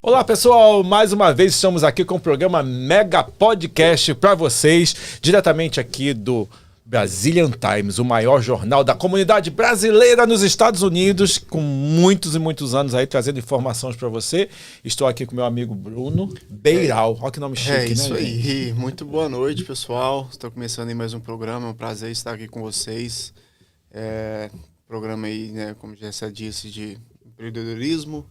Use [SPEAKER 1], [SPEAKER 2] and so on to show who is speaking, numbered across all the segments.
[SPEAKER 1] Olá pessoal, mais uma vez estamos aqui com o programa Mega Podcast para vocês, diretamente aqui do Brazilian Times, o maior jornal da comunidade brasileira nos Estados Unidos, com muitos e muitos anos aí trazendo informações para você. Estou aqui com meu amigo Bruno Beiral, olha que nome chique, né?
[SPEAKER 2] É isso aí, muito boa noite pessoal, estou começando aí mais um programa, é um prazer estar aqui com vocês. Programa aí, né, como já disse, de empreendedorismo,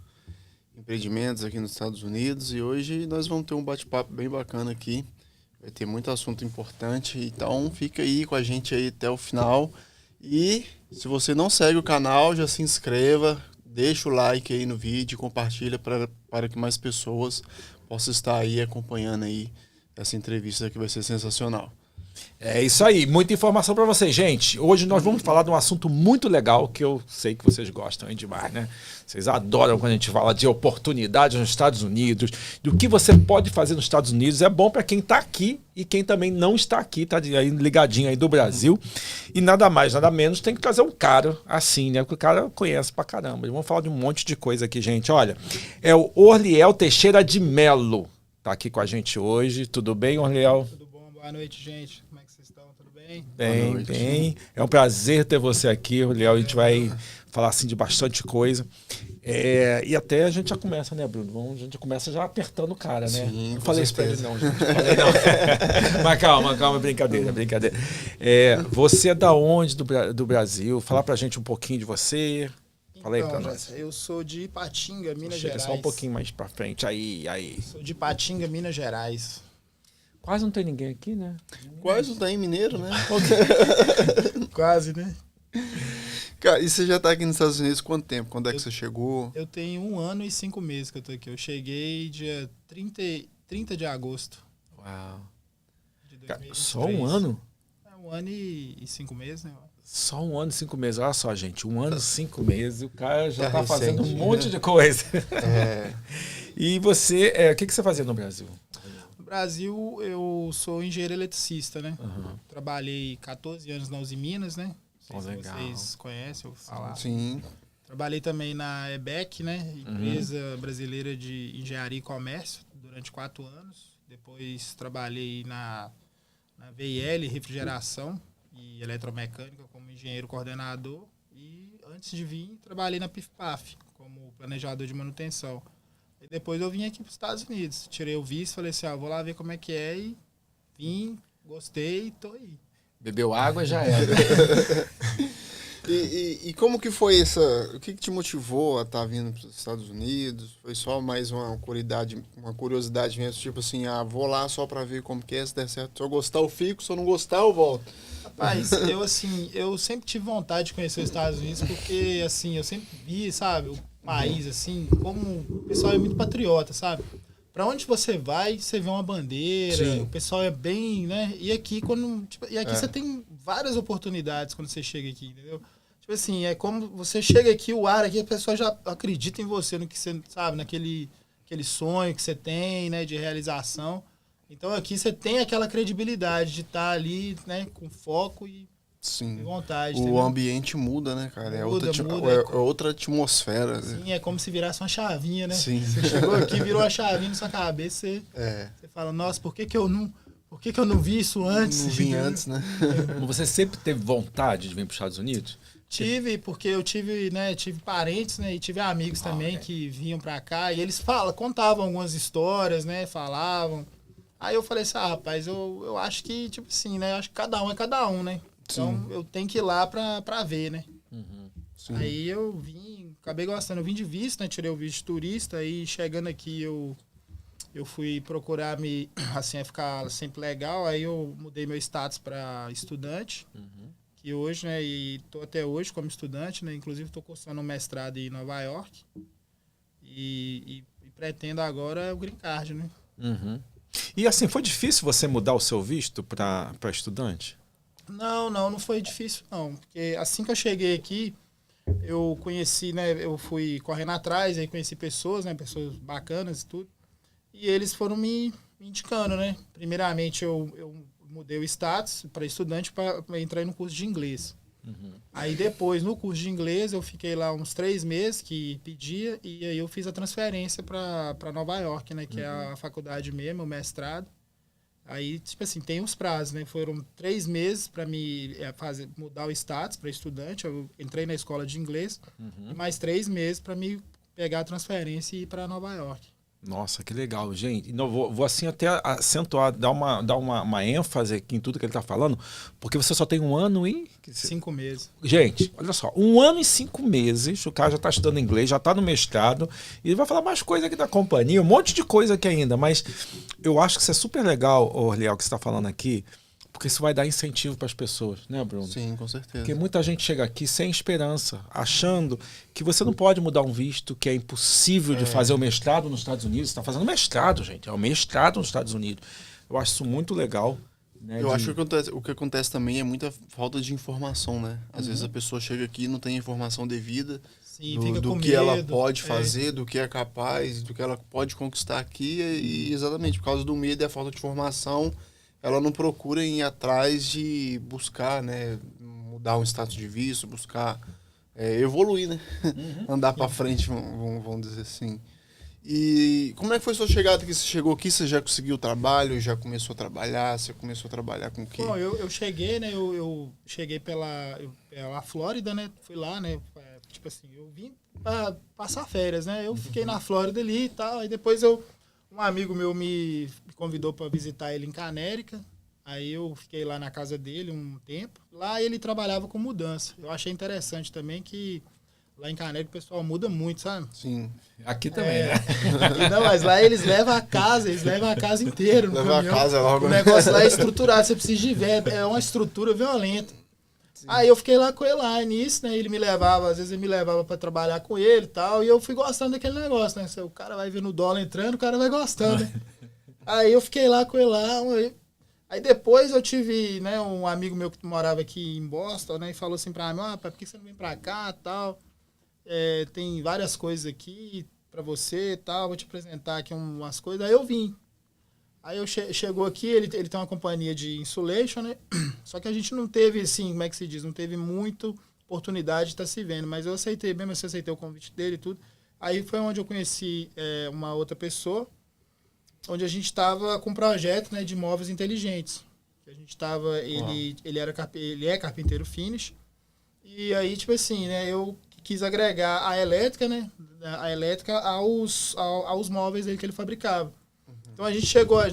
[SPEAKER 2] empreendimentos aqui nos Estados Unidos, e hoje nós vamos ter um bate-papo bem bacana aqui, vai ter muito assunto importante, então fica aí com a gente aí até o final, e se você não segue o canal, já se inscreva, deixa o like aí no vídeo, compartilha para que mais pessoas possam estar aí acompanhando aí essa entrevista que vai ser sensacional.
[SPEAKER 1] É isso aí, muita informação para vocês, gente. Hoje nós vamos falar de um assunto muito legal que eu sei que vocês gostam demais, né? Vocês adoram quando a gente fala de oportunidades nos Estados Unidos, do que você pode fazer nos Estados Unidos. É bom para quem está aqui e quem também não está aqui, tá aí ligadinho aí do Brasil. E nada mais, nada menos, tem que trazer um cara assim, né? Porque o cara conhece pra caramba. Vamos falar de um monte de coisa aqui, gente. Olha, é o Orliel Teixeira de Melo. Tá aqui com a gente hoje. Tudo bem, Orliel?
[SPEAKER 3] Tudo bom? Boa noite, gente. Como é que vocês estão? Tudo bem?
[SPEAKER 1] Bem, bem. É um prazer ter você aqui, Orliel. A gente vai falar assim de bastante coisa. E até a gente já começa, né, Bruno? A gente já começa já apertando o cara, né?
[SPEAKER 2] Sim,
[SPEAKER 1] não falei isso pra ele não, gente. Falei não. Mas calma, brincadeira. Você é da onde do Brasil? Fala pra gente um pouquinho de você. Fala aí pra nós.
[SPEAKER 3] Eu sou de Ipatinga, Minas
[SPEAKER 1] Chega
[SPEAKER 3] Gerais.
[SPEAKER 1] só um pouquinho mais pra frente. Aí.
[SPEAKER 3] Sou de Ipatinga, Minas Gerais.
[SPEAKER 1] Quase não tem ninguém aqui, né?
[SPEAKER 2] Quase não tá em mineiro, né?
[SPEAKER 3] Quase, né?
[SPEAKER 2] Cara, e você já tá aqui nos Estados Unidos quanto tempo? Quando é que você chegou?
[SPEAKER 3] Eu tenho 1 ano e 5 meses que eu tô aqui. Eu cheguei dia 30 de agosto
[SPEAKER 1] Uau.
[SPEAKER 3] de 2023.
[SPEAKER 1] Só 1 ano?
[SPEAKER 3] 1 ano e 5 meses, né?
[SPEAKER 1] Só 1 ano e 5 meses. Olha só, gente. 1 ano e 5 meses. O cara já tá
[SPEAKER 2] recente,
[SPEAKER 1] fazendo um monte de coisa. E você, o que você fazia no Brasil?
[SPEAKER 3] No Brasil, eu sou engenheiro eletricista, né?
[SPEAKER 1] Uhum.
[SPEAKER 3] Trabalhei 14 anos na Uzi Minas, né? Não sei se
[SPEAKER 1] legal.
[SPEAKER 3] vocês conhecem, eu vou falar.
[SPEAKER 2] Sim.
[SPEAKER 3] Trabalhei também na EBEC, né? Empresa Brasileira de Engenharia e Comércio, durante 4 anos. Depois trabalhei na VIL, Refrigeração e Eletromecânica, como engenheiro coordenador. E antes de vir, trabalhei na PIF-PAF, como planejador de manutenção. E depois eu vim aqui para os Estados Unidos. Tirei o visto, falei assim, vou lá ver como é que é. E vim, gostei e tô aí.
[SPEAKER 1] Bebeu água já era.
[SPEAKER 2] E como que foi o que te motivou a estar vindo para os Estados Unidos? Foi só mais uma curiosidade mesmo, tipo assim, vou lá só para ver como que é, se der certo. Se eu gostar eu fico, se eu não gostar eu volto.
[SPEAKER 3] Rapaz, eu sempre tive vontade de conhecer os Estados Unidos porque, assim, eu sempre vi, sabe, o país, assim, como o pessoal é muito patriota, sabe? Pra onde você vai, você vê uma bandeira,
[SPEAKER 1] Sim.
[SPEAKER 3] o pessoal é bem, né? E aqui, você tem várias oportunidades quando você chega aqui, entendeu? Tipo assim, é como você chega aqui, o ar aqui, a pessoa já acredita em você, no que você, sabe, naquele sonho que você tem, né, de realização. Então aqui você tem aquela credibilidade de estar ali, né, com foco e
[SPEAKER 2] Sim.
[SPEAKER 3] vontade.
[SPEAKER 2] O
[SPEAKER 3] entendeu?
[SPEAKER 2] ambiente muda, né, cara?
[SPEAKER 3] Muda.
[SPEAKER 2] É outra atmosfera.
[SPEAKER 3] Sim, é como se virasse uma chavinha, né?
[SPEAKER 2] Sim.
[SPEAKER 3] Você chegou aqui, virou uma chavinha na sua cabeça, você fala, nossa, por que eu não vi isso antes?
[SPEAKER 2] Não vim antes, né?
[SPEAKER 1] Você sempre teve vontade de vir para os Estados Unidos?
[SPEAKER 3] Tive, porque eu tive parentes, né, e tive amigos também que vinham pra cá, e eles contavam algumas histórias, né, falavam. Aí eu falei assim, rapaz, eu acho que, tipo assim, né, acho que cada um é cada um, né? Então eu tenho que ir lá pra ver, né?
[SPEAKER 2] Sim.
[SPEAKER 3] Aí eu vim, acabei gostando, eu vim de visto, né, tirei o visto de turista, e chegando aqui eu fui procurar ficar sempre legal, aí eu mudei meu status pra estudante. E hoje, né, e tô até hoje como estudante, né, inclusive estou cursando um mestrado em Nova York e pretendo agora o Green Card, né.
[SPEAKER 1] E assim, foi difícil você mudar o seu visto para estudante?
[SPEAKER 3] Não foi difícil não, porque assim que eu cheguei aqui, eu conheci, né, eu fui correndo atrás, aí conheci pessoas, né, pessoas bacanas e tudo, e eles foram me indicando, né, primeiramente eu mudei o status para estudante para entrar no curso de inglês. Aí depois, no curso de inglês, eu fiquei lá uns 3 meses que pedia, e aí eu fiz a transferência para Nova York, né? Que é a faculdade mesmo, o mestrado. Aí, tipo assim, tem uns prazos, né? Foram 3 meses para me mudar o status para estudante. Eu entrei na escola de inglês, e mais 3 meses para me pegar a transferência e ir para Nova York.
[SPEAKER 1] Nossa, que legal, gente. Não, vou assim até acentuar, dar uma ênfase aqui em tudo que ele está falando, porque você só tem 1 ano e...
[SPEAKER 3] 5 meses.
[SPEAKER 1] Gente, olha só, 1 ano e 5 meses, o cara já está estudando inglês, já está no mestrado, e ele vai falar mais coisa aqui da companhia, um monte de coisa aqui ainda, mas eu acho que isso é super legal, Orliel, que você está falando aqui, porque isso vai dar incentivo para as pessoas, né, Bruno?
[SPEAKER 2] Sim, com certeza.
[SPEAKER 1] Porque muita gente chega aqui sem esperança, achando que você não pode mudar um visto, que é impossível de fazer o mestrado nos Estados Unidos. Você está fazendo mestrado, gente. É o mestrado nos Estados Unidos. Eu acho isso muito legal. Né,
[SPEAKER 2] eu acho que o que acontece também é muita falta de informação, né? Às vezes a pessoa chega aqui e não tem informação devida do que ela pode fazer, do que é capaz, do que ela pode conquistar aqui. E exatamente por causa do medo e a falta de informação, ela não procura ir atrás de buscar, né, mudar um status de visto, buscar evoluir, né? Andar para frente, vamos dizer assim. E como é que foi sua chegada aqui? Você chegou aqui, você já conseguiu trabalho, já começou a trabalhar, você começou a trabalhar com o quê?
[SPEAKER 3] Bom, eu cheguei, né, eu cheguei pela Flórida, né, fui lá, né, tipo assim, eu vim para passar férias, né, eu fiquei na Flórida ali e tal, aí depois um amigo meu me convidou para visitar ele em Canérica. Aí eu fiquei lá na casa dele um tempo. Lá ele trabalhava com mudança. Eu achei interessante também que lá em Canérica o pessoal muda muito, sabe?
[SPEAKER 2] Sim.
[SPEAKER 1] Aqui também, né?
[SPEAKER 3] Não, mas lá eles levam a casa inteira.
[SPEAKER 2] Levam a casa logo.
[SPEAKER 3] O negócio lá é estruturado, você precisa de ver, é uma estrutura violenta. Sim. Aí eu fiquei lá com ele lá nisso, né? Ele me levava, às vezes ele me levava para trabalhar com ele e tal, e eu fui gostando daquele negócio, né? O cara vai vendo o dólar entrando, o cara vai gostando, né? Aí eu fiquei lá com ele lá, aí depois eu tive, né, um amigo meu que morava aqui em Boston, né, e falou assim pra mim, por que você não vem pra cá e tal? Tem várias coisas aqui pra você e tal, vou te apresentar aqui umas coisas. Aí eu vim. Aí chegou aqui, ele tem uma companhia de insulation, né? Só que a gente não teve, assim, como é que se diz? Não teve muita oportunidade de estar se vendo. Mas eu aceitei, mesmo assim, aceitei o convite dele e tudo. Aí foi onde eu conheci uma outra pessoa, onde a gente estava com um projeto, né, de móveis inteligentes. A gente estava, ele é carpinteiro finish. E aí, tipo assim, né, eu quis agregar a elétrica, né, aos móveis dele que ele fabricava. Então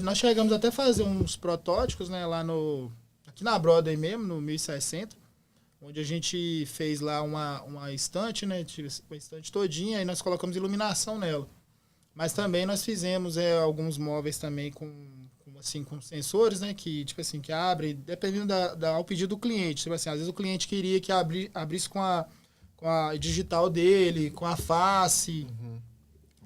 [SPEAKER 3] nós chegamos até a fazer uns protótipos, né, lá aqui na Broadway mesmo, no 1060, onde a gente fez lá uma estante, né, uma estante todinha, e nós colocamos iluminação nela. Mas também nós fizemos alguns móveis também com sensores, né, que tipo assim, que abre, dependendo ao pedido do cliente. Tipo assim, às vezes o cliente queria que abrisse com a digital dele, com a face.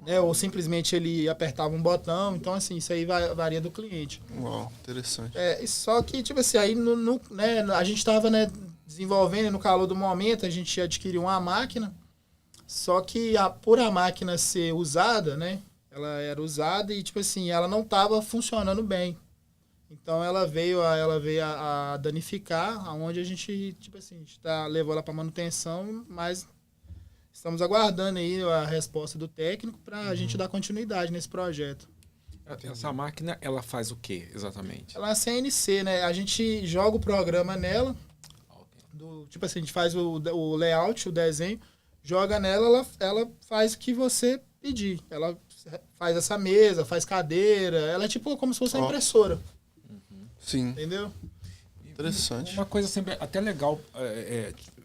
[SPEAKER 3] Né, ou simplesmente ele apertava um botão. Então, assim, isso aí varia do cliente.
[SPEAKER 2] Uau, interessante.
[SPEAKER 3] Só que, tipo assim, aí né, a gente estava, né, desenvolvendo, no calor do momento, a gente adquiriu uma máquina, só que por a máquina ser usada, né, ela era usada e, tipo assim, ela não estava funcionando bem. Então, ela veio a danificar, aonde a gente, tipo assim, levou ela para manutenção, mas... Estamos aguardando aí a resposta do técnico para a gente dar continuidade nesse projeto.
[SPEAKER 1] Essa máquina, ela faz o que exatamente?
[SPEAKER 3] Ela é CNC, né? A gente joga o programa nela, tipo assim, a gente faz o layout, o desenho, joga nela, ela faz o que você pedir. Ela faz essa mesa, faz cadeira, ela é tipo como se fosse uma impressora.
[SPEAKER 2] Sim.
[SPEAKER 3] Entendeu?
[SPEAKER 2] Interessante.
[SPEAKER 1] Uma coisa sempre até legal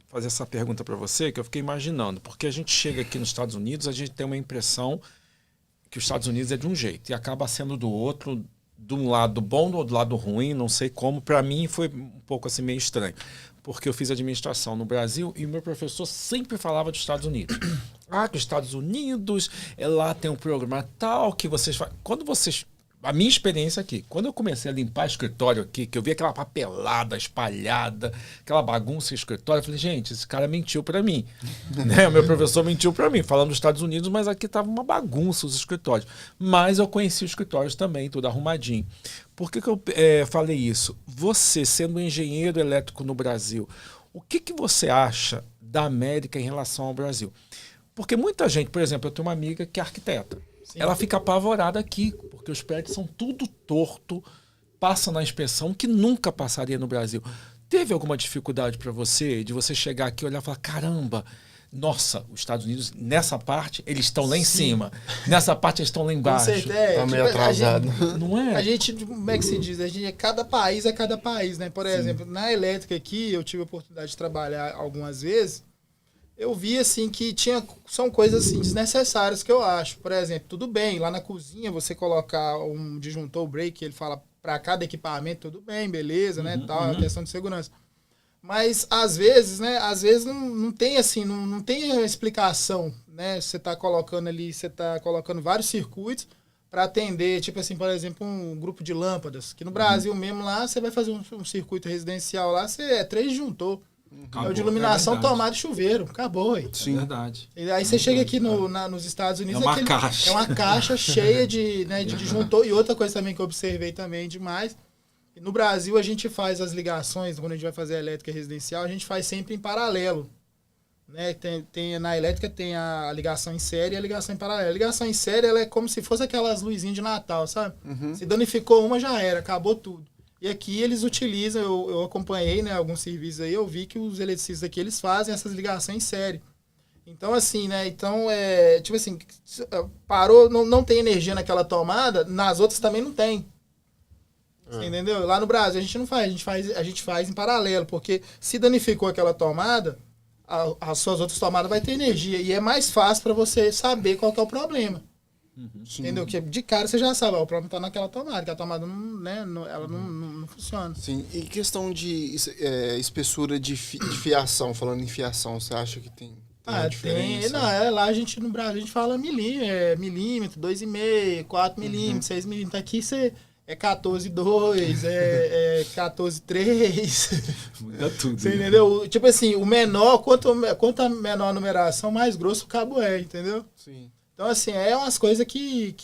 [SPEAKER 1] fazer essa pergunta para você, que eu fiquei imaginando, porque a gente chega aqui nos Estados Unidos, a gente tem uma impressão que os Estados Unidos é de um jeito e acaba sendo do outro, de um lado bom ou do lado ruim, não sei como. Para mim foi um pouco assim meio estranho, porque eu fiz administração no Brasil e o meu professor sempre falava dos Estados Unidos. Que os Estados Unidos, lá tem um programa tal que vocês fazem. Quando vocês... A minha experiência aqui, quando eu comecei a limpar escritório aqui, que eu vi aquela papelada espalhada, aquela bagunça em escritório, eu falei, gente, esse cara mentiu para mim. Né? O meu professor mentiu para mim, falando dos Estados Unidos, mas aqui estava uma bagunça os escritórios. Mas eu conheci os escritórios também, tudo arrumadinho. Por que eu falei isso? Você, sendo um engenheiro elétrico no Brasil, O que você acha da América em relação ao Brasil? Porque muita gente, por exemplo, eu tenho uma amiga que é arquiteta. Sim. Ela fica apavorada aqui, porque os prédios são tudo torto, passa na inspeção, que nunca passaria no Brasil. Teve alguma dificuldade para você, de você chegar aqui e olhar e falar, caramba, nossa, os Estados Unidos, nessa parte, eles estão lá em cima. Nessa parte, eles estão lá embaixo.
[SPEAKER 2] Tá meio atrasado.
[SPEAKER 3] Não é? A gente, como é que se diz? Cada país é cada país, né? Por exemplo, na elétrica aqui, eu tive a oportunidade de trabalhar algumas vezes, eu vi, assim, que são coisas, assim, desnecessárias que eu acho. Por exemplo, tudo bem, lá na cozinha, você colocar um disjuntor break, ele fala para cada equipamento, tudo bem, beleza, né? Tal, a questão de segurança. Mas, às vezes, né? Às vezes não tem, assim, não tem explicação, né? Você está colocando ali, você está colocando vários circuitos para atender, tipo assim, por exemplo, um grupo de lâmpadas, que no Brasil mesmo lá, você vai fazer um circuito residencial lá, você é 3 disjuntor. É o de iluminação, tomada e chuveiro. Acabou, hein?
[SPEAKER 1] Sim. É verdade.
[SPEAKER 3] E aí você chega aqui nos Estados Unidos...
[SPEAKER 1] É uma caixa.
[SPEAKER 3] É uma caixa cheia de disjuntor. E outra coisa também que eu observei também demais... No Brasil, a gente faz as ligações, quando a gente vai fazer a elétrica residencial, a gente faz sempre em paralelo. Né? Na elétrica tem a ligação em série e a ligação em paralelo. A ligação em série ela é como se fosse aquelas luzinhas de Natal, sabe? Se danificou uma, já era, acabou tudo. E aqui eles utilizam, eu acompanhei, né, alguns serviços aí, eu vi que os eletricistas aqui, eles fazem essas ligações em série. Então, assim, né, tipo assim, parou, não tem energia naquela tomada, nas outras também não tem. Você entendeu? Lá no Brasil a gente não faz, a gente faz em paralelo, porque se danificou aquela tomada, as suas outras tomadas vai ter energia, e é mais fácil para você saber qual que é o problema. Entendeu? Que de cara você já sabe, o problema está naquela tomada, que a tomada ela não funciona.
[SPEAKER 2] Sim, e questão de espessura de fiação, falando em fiação, você acha que tem uma diferença?
[SPEAKER 3] Lá no Brasil a gente fala milímetro, 2,5, 4 milímetros, 6 milímetros. Aqui você é 14,2, é 14,3.
[SPEAKER 1] Muda tudo.
[SPEAKER 3] Você entendeu? Tipo assim, o menor, quanto a menor a numeração, mais grosso o cabo é, entendeu?
[SPEAKER 2] Sim.
[SPEAKER 3] Então, assim, é umas coisas que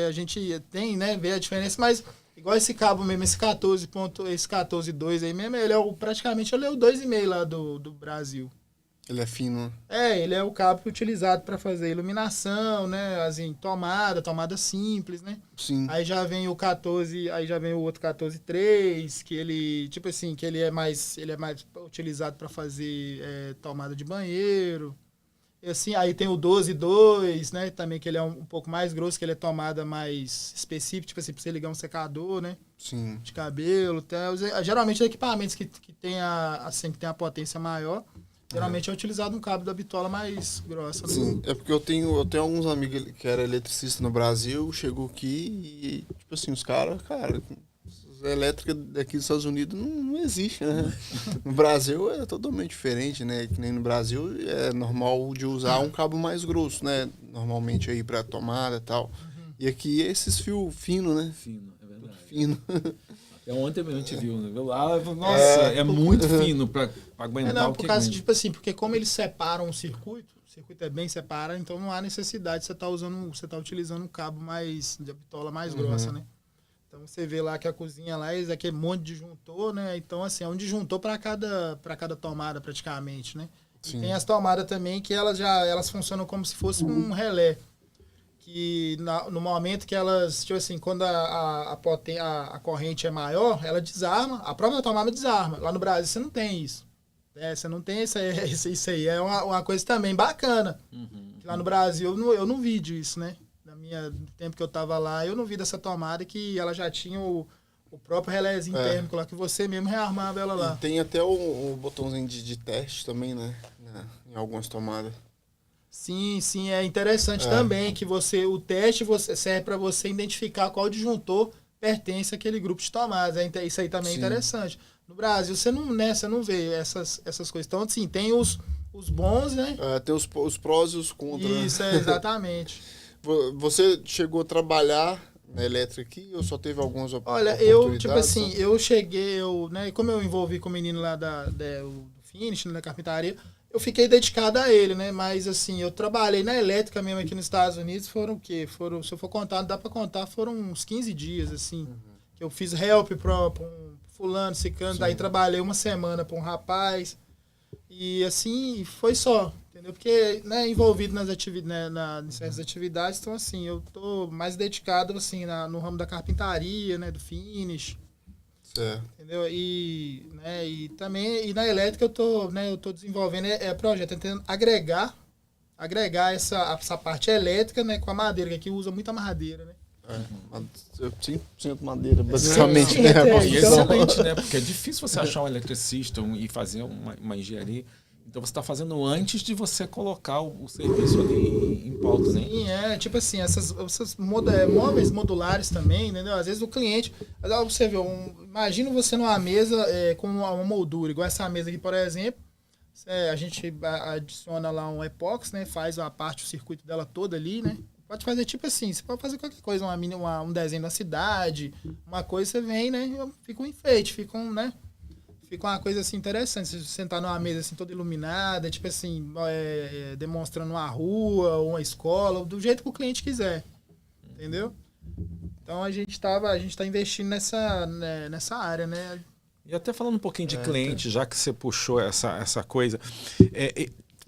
[SPEAKER 3] a gente tem, né, vê a diferença, mas igual esse cabo mesmo, esse 14,2 aí mesmo, praticamente ele é o 2,5 lá do Brasil.
[SPEAKER 2] Ele é fino.
[SPEAKER 3] Ele é o cabo utilizado para fazer iluminação, né, assim, tomada simples, né?
[SPEAKER 2] Sim.
[SPEAKER 3] Aí já vem o 14, aí já vem o outro 14,3, que ele, tipo assim, que ele é mais utilizado para fazer tomada de banheiro. Assim, aí tem o 12,2, né? Também que ele é um pouco mais grosso, que ele é tomada mais específica, tipo assim, pra você ligar um secador, né?
[SPEAKER 2] Sim.
[SPEAKER 3] De cabelo, geralmente equipamentos que tem a potência maior, geralmente é utilizado um cabo da bitola mais grossa.
[SPEAKER 2] Sim, é porque eu tenho alguns amigos que eram eletricistas no Brasil, chegou aqui e, tipo assim, os caras, a elétrica daqui dos Estados Unidos não existe, né? No Brasil é totalmente diferente, né? Que nem no Brasil é normal de usar um cabo mais grosso, né? Normalmente aí pra tomada e tal. E aqui é esses fios finos, né?
[SPEAKER 1] Fino, é verdade.
[SPEAKER 2] Fino.
[SPEAKER 1] Até ontem mesmo a gente viu, né? Lá, nossa, é muito fino pra aguentar o que...
[SPEAKER 3] Por causa, tipo assim, porque como eles separam o circuito é bem separado, então não há necessidade de você tá utilizando um cabo de bitola mais grossa, né? Então você vê lá que a cozinha lá, é aquele monte de disjuntor, né? Então, assim, é um disjuntor para cada tomada, praticamente, né? Sim. E tem as tomadas também que elas funcionam como se fosse um relé. Que no momento que elas, tipo assim, quando a corrente é maior, ela desarma, a própria tomada desarma. Lá no Brasil você não tem isso. Você não tem isso aí. É uma coisa também bacana. Lá no Brasil eu não vi disso, né? No tempo que eu tava lá, eu não vi dessa tomada que ela já tinha o próprio relézinho térmico lá, que você mesmo rearmava ela lá.
[SPEAKER 2] E tem até o botãozinho de teste também, né? Em algumas tomadas.
[SPEAKER 3] Sim, é interessante também que o teste serve para você identificar qual disjuntor pertence àquele grupo de tomadas. Isso aí também é interessante. No Brasil, você não vê essas coisas. Então, assim, tem os bons, né?
[SPEAKER 2] Tem os prós e os contras.
[SPEAKER 3] Isso, exatamente.
[SPEAKER 2] Você chegou a trabalhar na elétrica aqui ou só teve algumas oportunidades?
[SPEAKER 3] Olha, eu, tipo assim, eu cheguei, né, como eu envolvi com o menino lá do Finish, da carpintaria, eu fiquei dedicado a ele, né, mas assim, eu trabalhei na elétrica mesmo aqui nos Estados Unidos, foram o quê? Se eu for contar, dá pra contar, foram uns 15 dias, assim, que eu fiz help fulano, ciclano, daí trabalhei uma semana para um rapaz, e assim, foi só, entendeu? Porque, né, envolvido nas nessas atividades, então assim, eu tô mais dedicado, assim, no ramo da carpintaria, né, do finish,
[SPEAKER 2] Certo.
[SPEAKER 3] entendeu? E, né, e também, e na elétrica eu tô desenvolvendo projeto, tentando agregar essa parte elétrica, né, com a madeira, que aqui usa muita madeira, né?
[SPEAKER 2] 100% madeira, basicamente, né?
[SPEAKER 1] E excelente, né? Porque é difícil você achar um eletricista e fazer uma engenharia. Então você está fazendo antes de você colocar o serviço ali em pauta, né?
[SPEAKER 3] Sim, tipo assim, essas móveis modulares também, entendeu? Às vezes o cliente, você vê, imagina você numa mesa com uma moldura, igual essa mesa aqui, por exemplo, a gente adiciona lá um epóxi, né? Faz a parte, o circuito dela toda ali, né? Pode fazer tipo assim, você pode fazer qualquer coisa, um desenho da cidade, uma coisa, você vem, né? Fica um enfeite, fica uma coisa assim interessante. Se você sentar numa mesa assim toda iluminada, tipo assim, demonstrando uma rua, uma escola, do jeito que o cliente quiser. Entendeu? Então a gente tá investindo nessa área, né?
[SPEAKER 1] E até falando um pouquinho de cliente, já que você puxou essa coisa,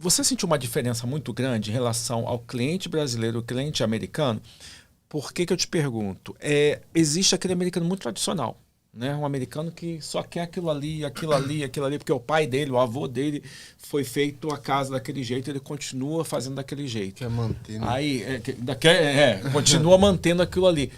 [SPEAKER 1] você sentiu uma diferença muito grande em relação ao cliente brasileiro e ao cliente americano? Por que eu te pergunto? Existe aquele americano muito tradicional, né? Um americano que só quer aquilo ali, porque o pai dele, o avô dele foi feito a casa daquele jeito, ele continua fazendo daquele jeito.
[SPEAKER 2] Quer manter, né?
[SPEAKER 1] Aí, continua mantendo aquilo ali.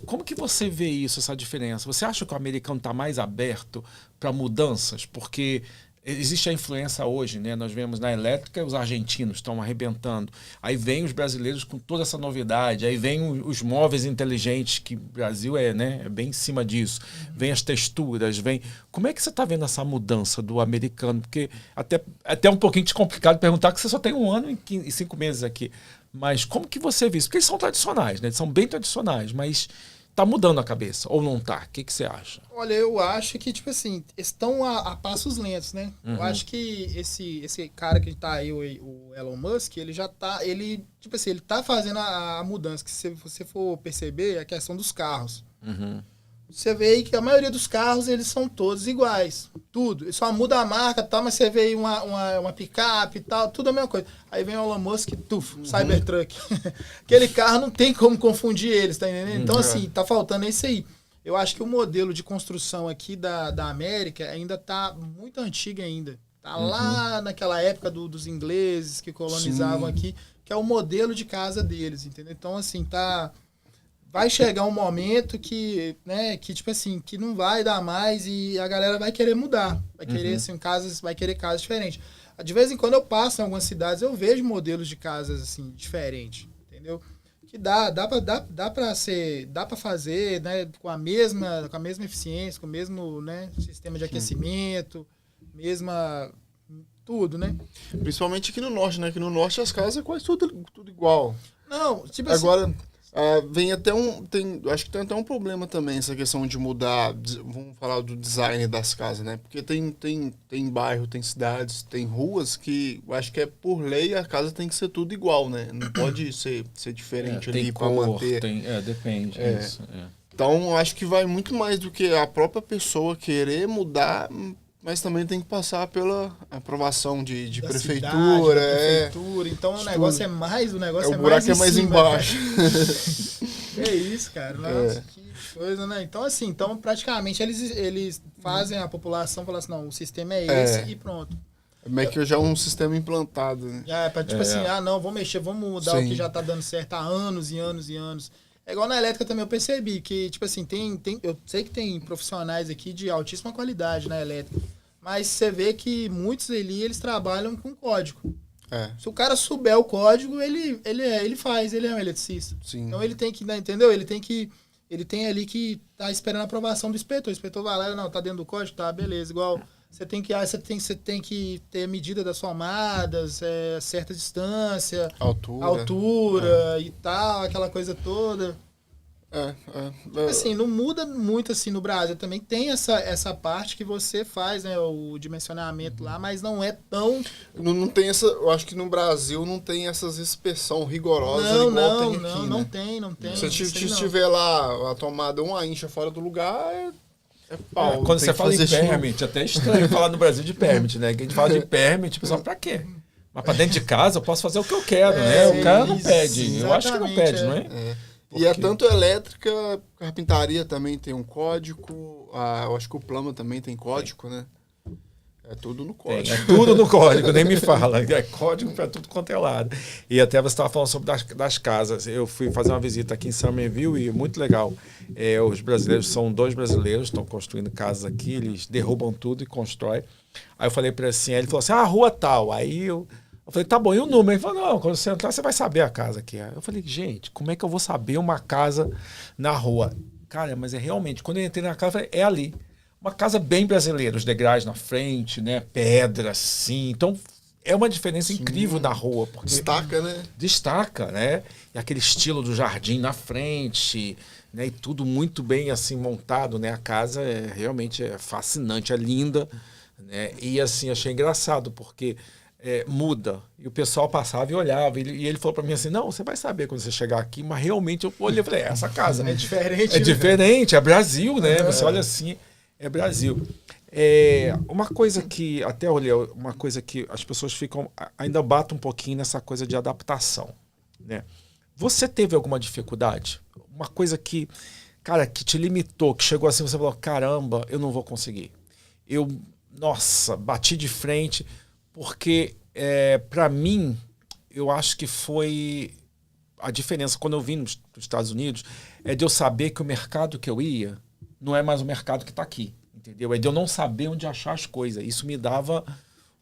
[SPEAKER 1] Como que você vê isso, essa diferença? Você acha que o americano está mais aberto para mudanças? Porque existe a influência hoje, né? Nós vemos na elétrica, os argentinos estão arrebentando. Aí vem os brasileiros com toda essa novidade. Aí vem os móveis inteligentes, que o Brasil é bem em cima disso. Vem as texturas, vem... Como é que você está vendo essa mudança do americano? Porque até um pouquinho complicado perguntar, que você só tem 1 ano e 5 meses aqui. Mas como que você vê isso? Porque eles são tradicionais, né? Eles são bem tradicionais, mas tá mudando a cabeça, ou não tá? O que você acha?
[SPEAKER 3] Olha, eu acho que, tipo assim, estão a passos lentos, né? Eu acho que esse cara que tá aí, o Elon Musk, ele tá fazendo a mudança, que se você for perceber, é a questão dos carros. Você vê aí que a maioria dos carros, eles são todos iguais. Tudo. Só muda a marca e tal, mas você vê aí uma picape e tal, tudo a mesma coisa. Aí vem o Elon Musk, Cybertruck. Aquele carro não tem como confundir eles, tá entendendo? Então, assim, tá faltando isso aí. Eu acho que o modelo de construção aqui da América ainda tá muito antigo ainda. Tá lá naquela época dos ingleses que colonizavam aqui, que é o modelo de casa deles, entendeu? Então, assim, vai chegar um momento que tipo assim, que não vai dar mais e a galera vai querer mudar. Vai querer, assim, vai querer casas diferentes. De vez em quando eu passo em algumas cidades, eu vejo modelos de casas, assim, diferentes, entendeu? Que dá pra fazer, né, com a mesma eficiência, com o mesmo, né, sistema de aquecimento, tudo, né?
[SPEAKER 2] Principalmente aqui no norte, né? Aqui no norte as casas é quase tudo igual.
[SPEAKER 3] Não, tipo
[SPEAKER 2] Agora,
[SPEAKER 3] assim...
[SPEAKER 2] vem até acho que tem até um problema também essa questão de mudar, vamos falar do design das casas, né? Porque tem bairro, tem cidades, tem ruas que eu acho que por lei a casa tem que ser tudo igual, né? Não pode ser diferente ali para manter.
[SPEAKER 1] Depende. Isso,
[SPEAKER 2] Então, eu acho que vai muito mais do que a própria pessoa querer mudar, mas também tem que passar pela aprovação de prefeitura.
[SPEAKER 3] Prefeitura. Então o negócio é mais. O
[SPEAKER 2] buraco é mais embaixo.
[SPEAKER 3] É isso, cara. Nossa, que coisa, né? Então, assim, praticamente eles fazem a população falar assim, não, o sistema é esse e pronto.
[SPEAKER 2] Meio que já é um sistema implantado, né?
[SPEAKER 3] Não, vamos mudar o que já tá dando certo há anos e anos e anos. É igual na elétrica também eu percebi que, tipo assim, eu sei que tem profissionais aqui de altíssima qualidade na elétrica, mas você vê que muitos ali, eles trabalham com código. Se o cara souber o código, ele é um eletricista.
[SPEAKER 2] Sim.
[SPEAKER 3] Então ele tem que, entendeu? Ele tem ali que tá esperando a aprovação do inspetor. O inspetor vai lá, não, tá dentro do código, tá, beleza. Igual você tem que ter medida das tomadas, certa distância, altura e tal, aquela coisa toda. Assim, não muda muito assim no Brasil. Também tem essa parte que você faz, né, o dimensionamento lá, mas não é tão...
[SPEAKER 2] Não tem essa... Eu acho que no Brasil não tem essas inspeção rigorosas igual tem aqui,
[SPEAKER 3] não tem.
[SPEAKER 2] Se tiver lá a tomada uma incha fora do lugar, Paulo,
[SPEAKER 1] Quando
[SPEAKER 2] tem
[SPEAKER 1] você
[SPEAKER 2] que
[SPEAKER 1] fala em
[SPEAKER 2] fazer
[SPEAKER 1] permit, até é estranho falar no Brasil de permit, né? Que a gente fala de permit, pessoal, pra quê? Mas pra dentro de casa eu posso fazer o que eu quero, né? O cara não pede. Eu acho que não pede, não é?
[SPEAKER 2] E é tanto elétrica, carpintaria também tem um código, eu acho que o plano também tem código, né? É tudo no código.
[SPEAKER 1] É tudo no código, nem me fala. É código para tudo quanto é lado. E até você estava falando sobre das casas. Eu fui fazer uma visita aqui em Summerville e muito legal. Os brasileiros, são 2 brasileiros, estão construindo casas aqui, eles derrubam tudo e constroem. Aí eu falei para ele assim, ele falou assim, a rua tal. Aí eu falei, tá bom, e o número? Ele falou, não, quando você entrar, você vai saber a casa que é. Eu falei, gente, como é que eu vou saber uma casa na rua? Cara, mas é realmente, quando eu entrei na casa, eu falei, é ali. Uma casa bem brasileira, os degraus na frente, né? Pedra, assim. Então, é uma diferença incrível na rua. Porque
[SPEAKER 2] destaca, né?
[SPEAKER 1] Destaca, né? E aquele estilo do jardim na frente, né? E tudo muito bem, assim, montado, né? A casa realmente é fascinante, é linda, né? E, assim, achei engraçado, porque muda. E o pessoal passava e olhava. E ele falou para mim assim, não, você vai saber quando você chegar aqui. Mas, realmente, eu olhei e falei, essa casa...
[SPEAKER 3] É diferente.
[SPEAKER 1] É diferente, é Brasil, né? Você olha assim... É Brasil. Uma coisa que, até olhei, uma coisa que as pessoas ainda batem um pouquinho nessa coisa de adaptação, né? Você teve alguma dificuldade? Uma coisa que, cara, que te limitou, que chegou assim, você falou, caramba, eu não vou conseguir. Nossa, bati de frente, porque para mim, eu acho que foi a diferença, quando eu vim nos Estados Unidos, é de eu saber que o mercado que eu ia não é mais o mercado que está aqui, entendeu? É de eu não saber onde achar as coisas. Isso me dava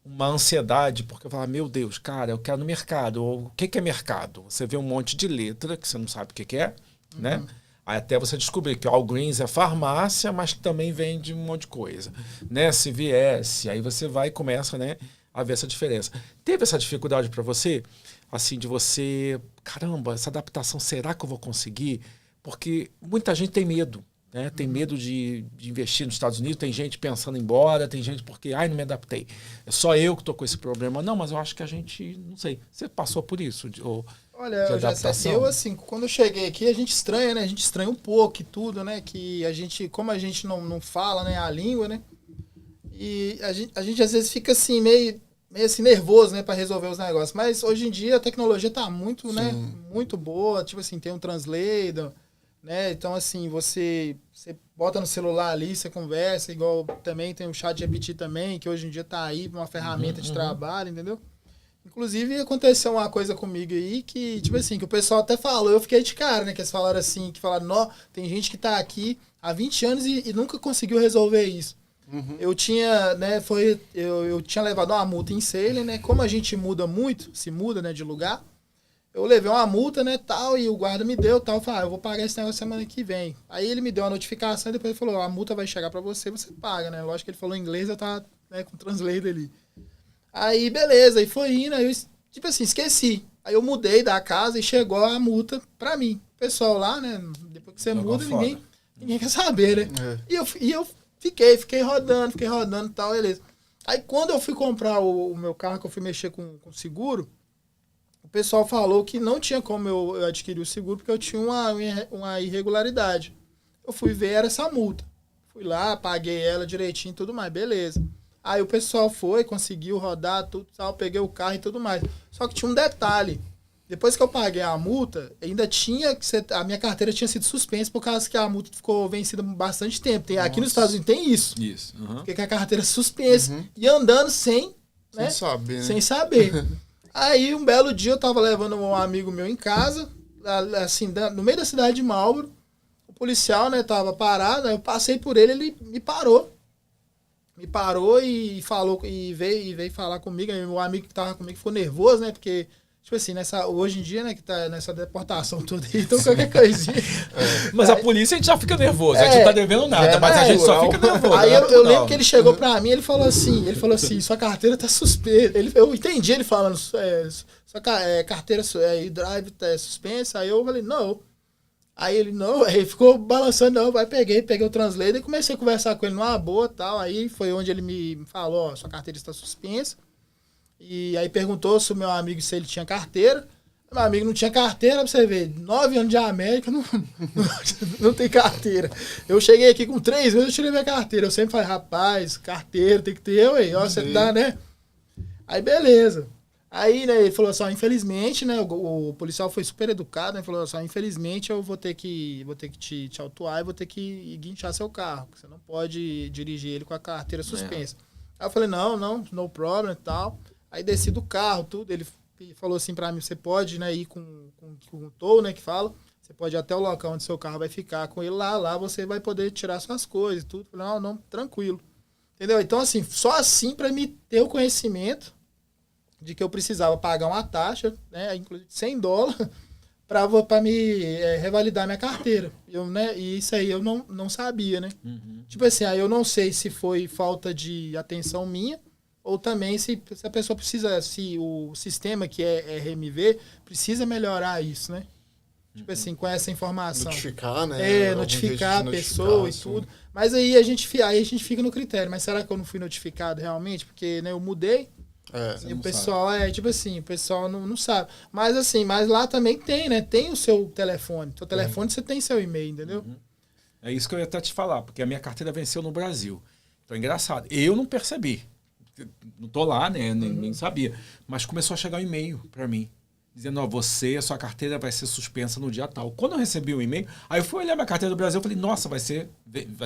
[SPEAKER 1] uma ansiedade, porque eu falava, meu Deus, cara, eu quero no mercado. O que é mercado? Você vê um monte de letra que você não sabe o que é, né? Aí até você descobrir que o Walgreens é farmácia, mas que também vende um monte de coisa, né? CVS, aí você vai e começa, né, a ver essa diferença. Teve essa dificuldade para você? Assim, de você, caramba, essa adaptação, será que eu vou conseguir? Porque muita gente tem medo. Né? Tem medo de investir nos Estados Unidos, tem gente pensando em ir embora, tem gente porque, não me adaptei. É só eu que estou com esse problema. Não, mas eu acho que a gente, não sei, você passou por isso?
[SPEAKER 3] Olha, eu assim, quando eu cheguei aqui, a gente estranha, né? A gente estranha um pouco e tudo, né? Que a gente, como a gente não fala, né, a língua, né? E a gente às vezes fica assim, meio assim, nervoso, né, para resolver os negócios. Mas hoje em dia a tecnologia tá muito, né, muito boa. Tipo assim, tem um translator, né? Então, assim, você bota no celular ali, você conversa, igual também tem o ChatGPT também, que hoje em dia tá aí, uma ferramenta de trabalho, entendeu? Inclusive, aconteceu uma coisa comigo aí que, tipo assim, que o pessoal até falou, eu fiquei de cara, né? Que eles falaram assim, que falaram, não, tem gente que tá aqui há 20 anos e nunca conseguiu resolver isso. Eu tinha, né, eu tinha levado uma multa em Salem, né? Como a gente se muda, né, de lugar, eu levei uma multa, né, tal, e o guarda me deu, tal, eu falei, eu vou pagar esse negócio semana que vem. Aí ele me deu uma notificação e depois ele falou, a multa vai chegar pra você, você paga, né? Lógico que ele falou em inglês, eu tava, né, com o translator ali. Aí, beleza, aí foi indo, aí eu, tipo assim, esqueci. Aí eu mudei da casa e chegou a multa pra mim. O pessoal lá, né, depois que você muda, ninguém quer saber, né? E eu fiquei rodando e tal, beleza. Aí quando eu fui comprar o meu carro, que eu fui mexer com seguro, o pessoal falou que não tinha como eu adquirir o seguro porque eu tinha uma irregularidade. Eu fui ver, era essa multa. Fui lá, paguei ela direitinho e tudo mais, beleza. Aí o pessoal conseguiu rodar tudo tal, peguei o carro e tudo mais. Só que tinha um detalhe. Depois que eu paguei a multa, ainda tinha a minha carteira tinha sido suspensa por causa que a multa ficou vencida bastante tempo. Aqui nos Estados Unidos tem isso.
[SPEAKER 1] Isso.
[SPEAKER 3] Porque a carteira é suspensa. E andando sem
[SPEAKER 2] saber, né?
[SPEAKER 3] Sem saber. Aí, um belo dia, eu tava levando um amigo meu em casa, assim, no meio da cidade de Marlboro. O policial, né, tava parado, aí eu passei por ele me parou. Me parou e falou, e veio falar comigo. Aí o amigo que tava comigo ficou nervoso, né, porque, tipo assim, hoje em dia, né, que tá nessa deportação toda aí, então qualquer coisinha.
[SPEAKER 1] Mas a polícia a gente já fica nervoso, a gente não tá devendo nada, mas a gente só fica nervoso.
[SPEAKER 3] Aí eu lembro que ele chegou pra mim, ele falou assim, sua carteira tá suspensa. Eu entendi ele falando, sua carteira e drive tá suspensa. Aí eu falei, não. Aí ele, não, aí ficou balançando, não, peguei o translator e comecei a conversar com ele numa boa e tal. Aí foi onde ele me falou, sua carteira está suspensa. E aí perguntou se o meu amigo se ele tinha carteira. Meu amigo, não tinha carteira pra você ver. 9 anos de América, não tem carteira. Eu cheguei aqui com 3 meses, eu tirei minha carteira. Eu sempre falei, rapaz, carteira tem que ter, ué. Ó, você dá, né? Aí, beleza. Aí, né, ele falou assim, ó, infelizmente, né, o policial foi super educado, né, falou assim, ó, infelizmente eu vou ter que te autuar e vou ter que guinchar seu carro. Você não pode dirigir ele com a carteira suspensa. Aí eu falei, não, no problem e tal. Aí desci do carro, tudo, ele falou assim pra mim, você pode, né, ir com o tow, né, que fala, você pode ir até o local onde seu carro vai ficar com ele lá você vai poder tirar suas coisas e tudo. Eu falei, não, tranquilo. Entendeu? Então, assim, só assim pra me ter o conhecimento de que eu precisava pagar uma taxa, né, inclusive $100, para me revalidar minha carteira. Né, e isso aí eu não sabia, né? Tipo assim, aí eu não sei se foi falta de atenção minha, ou também se a pessoa precisa, se o sistema que é RMV precisa melhorar isso, né? Tipo assim, com essa informação.
[SPEAKER 2] Notificar, né?
[SPEAKER 3] Notificar a pessoa e tudo. Mas aí a gente fica no critério. Mas será que eu não fui notificado realmente? Porque, né, eu mudei. E o pessoal tipo assim, o pessoal não sabe. Mas assim, mas lá também tem, né? Tem o seu telefone. Seu telefone você tem seu e-mail, entendeu?
[SPEAKER 1] É isso que eu ia até te falar, porque a minha carteira venceu no Brasil. Então é engraçado. Eu não percebi. Não tô lá, né? Nem sabia. Mas começou a chegar um e-mail para mim, dizendo, ó, a sua carteira vai ser suspensa no dia tal. Quando eu recebi o e-mail, aí eu fui olhar minha carteira do Brasil e falei, nossa, vai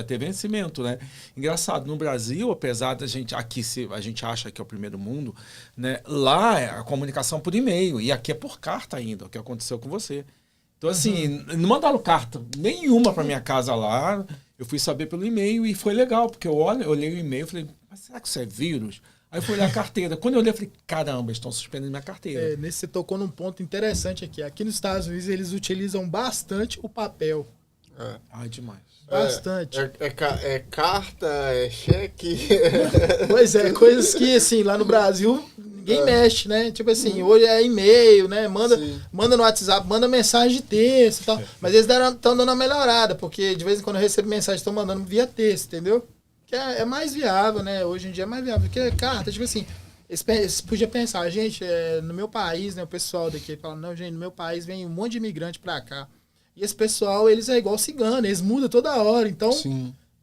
[SPEAKER 1] ter vencimento, né? Engraçado, no Brasil, apesar da gente, aqui a gente acha que é o primeiro mundo, né? Lá é a comunicação por e-mail, e aqui é por carta ainda, o que aconteceu com você. Então, assim, não mandaram carta nenhuma para minha casa lá, eu fui saber pelo e-mail e foi legal, porque eu olhei o e-mail e falei, mas será que isso é vírus? Aí eu fui olhar a carteira. Quando eu olhei, eu falei, caramba, estão suspendendo minha carteira.
[SPEAKER 3] Você tocou num ponto interessante aqui. Aqui nos Estados Unidos, eles utilizam bastante o papel.
[SPEAKER 1] Ai, demais.
[SPEAKER 3] Bastante.
[SPEAKER 2] É carta, é cheque.
[SPEAKER 3] Pois é, coisas que, assim, lá no Brasil, ninguém mexe, né? Tipo assim, hoje é e-mail, né? Manda no WhatsApp, manda mensagem de texto e tal. Mas eles estão dando uma melhorada, porque de vez em quando eu recebo mensagem, estão mandando via texto, entendeu? Que é mais viável, né? Hoje em dia é mais viável. Porque carta, tipo assim, eles podiam pensar, gente, no meu país, né? O pessoal daqui fala, não, gente, no meu país vem um monte de imigrante pra cá. E esse pessoal, eles é igual cigano, eles mudam toda hora. Então,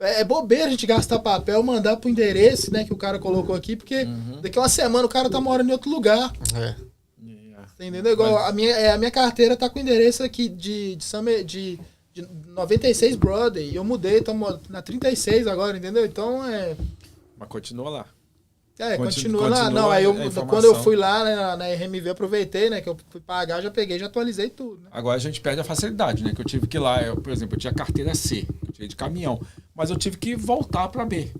[SPEAKER 3] é bobeira a gente gastar papel, mandar pro endereço, né? Que o cara colocou aqui, porque daqui a uma semana o cara tá morando em outro lugar. Você entendeu? Igual a minha carteira tá com o endereço aqui de 96 Broadway, e eu mudei, estamos na 36 agora, entendeu? Então
[SPEAKER 1] Mas continua lá.
[SPEAKER 3] Continua lá. Não, aí quando eu fui lá, né, na RMV, aproveitei, né, que eu fui pagar, já peguei, já atualizei tudo. Né?
[SPEAKER 1] Agora a gente perde a facilidade, né, que eu tive que ir lá, por exemplo, eu tinha carteira C, eu tinha de caminhão, mas eu tive que voltar para B,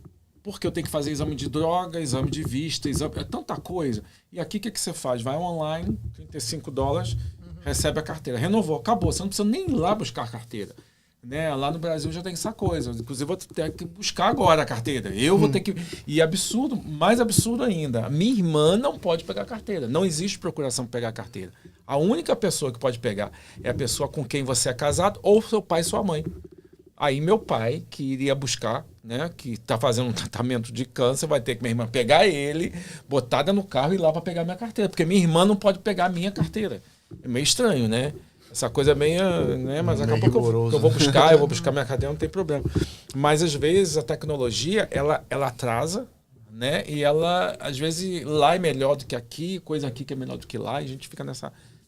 [SPEAKER 1] porque eu tenho que fazer exame de droga, exame de vista, é tanta coisa. E aqui o que você faz? Vai online, $35, recebe a carteira, renovou, acabou, você não precisa nem ir lá buscar a carteira. Né? Lá no Brasil já tem essa coisa. Inclusive, vou ter que buscar agora a carteira. Eu vou ter que. E absurdo, mais absurdo ainda. Minha irmã não pode pegar a carteira. Não existe procuração para pegar a carteira. A única pessoa que pode pegar é a pessoa com quem você é casado ou seu pai e sua mãe. Aí meu pai, que iria buscar, né, que está fazendo um tratamento de câncer, vai ter que minha irmã pegar ele, botada no carro e ir lá para pegar minha carteira. Porque minha irmã não pode pegar a minha carteira. É meio estranho, né? Essa coisa é meio, né? Mas daqui a pouco eu vou buscar minha carteira, não tem problema. Mas às vezes a tecnologia, ela atrasa, né? E ela, às vezes, lá é melhor do que aqui, coisa aqui que é melhor do que lá, e a gente fica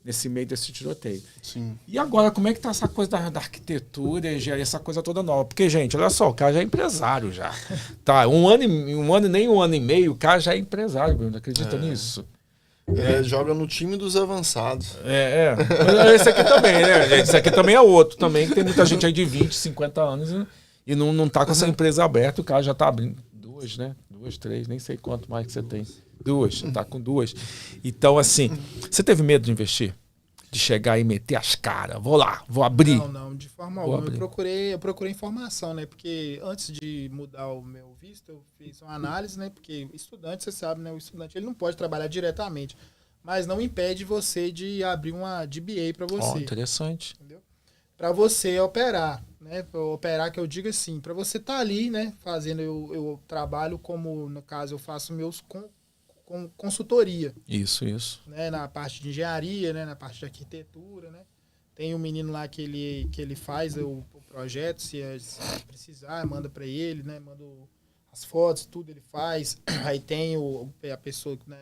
[SPEAKER 1] nesse meio desse tiroteio.
[SPEAKER 2] Sim.
[SPEAKER 1] E agora, como é que tá essa coisa da arquitetura, engenharia, essa coisa toda nova? Porque, gente, olha só, o cara já é empresário já. Tá, nem um ano e meio, o cara já é empresário, Bruno, acredita nisso?
[SPEAKER 2] Joga no time dos avançados.
[SPEAKER 1] Mas esse aqui também, né, gente? Esse aqui também é outro também, que tem muita gente aí de 20, 50 anos e não tá com essa empresa aberta, o cara já tá abrindo 2, né? 2, 3, nem sei quanto mais que você tem. 2, tá com 2. Então, assim, você teve medo de investir? De chegar e meter as caras? Vou lá, vou abrir.
[SPEAKER 3] Não, de forma alguma. Eu procurei informação, né? Porque antes de mudar o meu visto, eu fiz uma análise, né? Porque estudante, você sabe, né? O estudante ele não pode trabalhar diretamente, mas não impede você de abrir uma DBA para você.
[SPEAKER 1] Interessante.
[SPEAKER 3] Entendeu? Para você operar, né? Pra operar, que eu digo assim, para você estar ali, né? Fazendo, eu trabalho como, no caso, eu faço meus consultoria.
[SPEAKER 1] Isso.
[SPEAKER 3] Né, na parte de engenharia, né, na parte de arquitetura, né? Tem um menino lá que ele faz o projeto, se precisar, manda para ele, né? Manda as fotos, tudo ele faz. Aí tem a pessoa, né,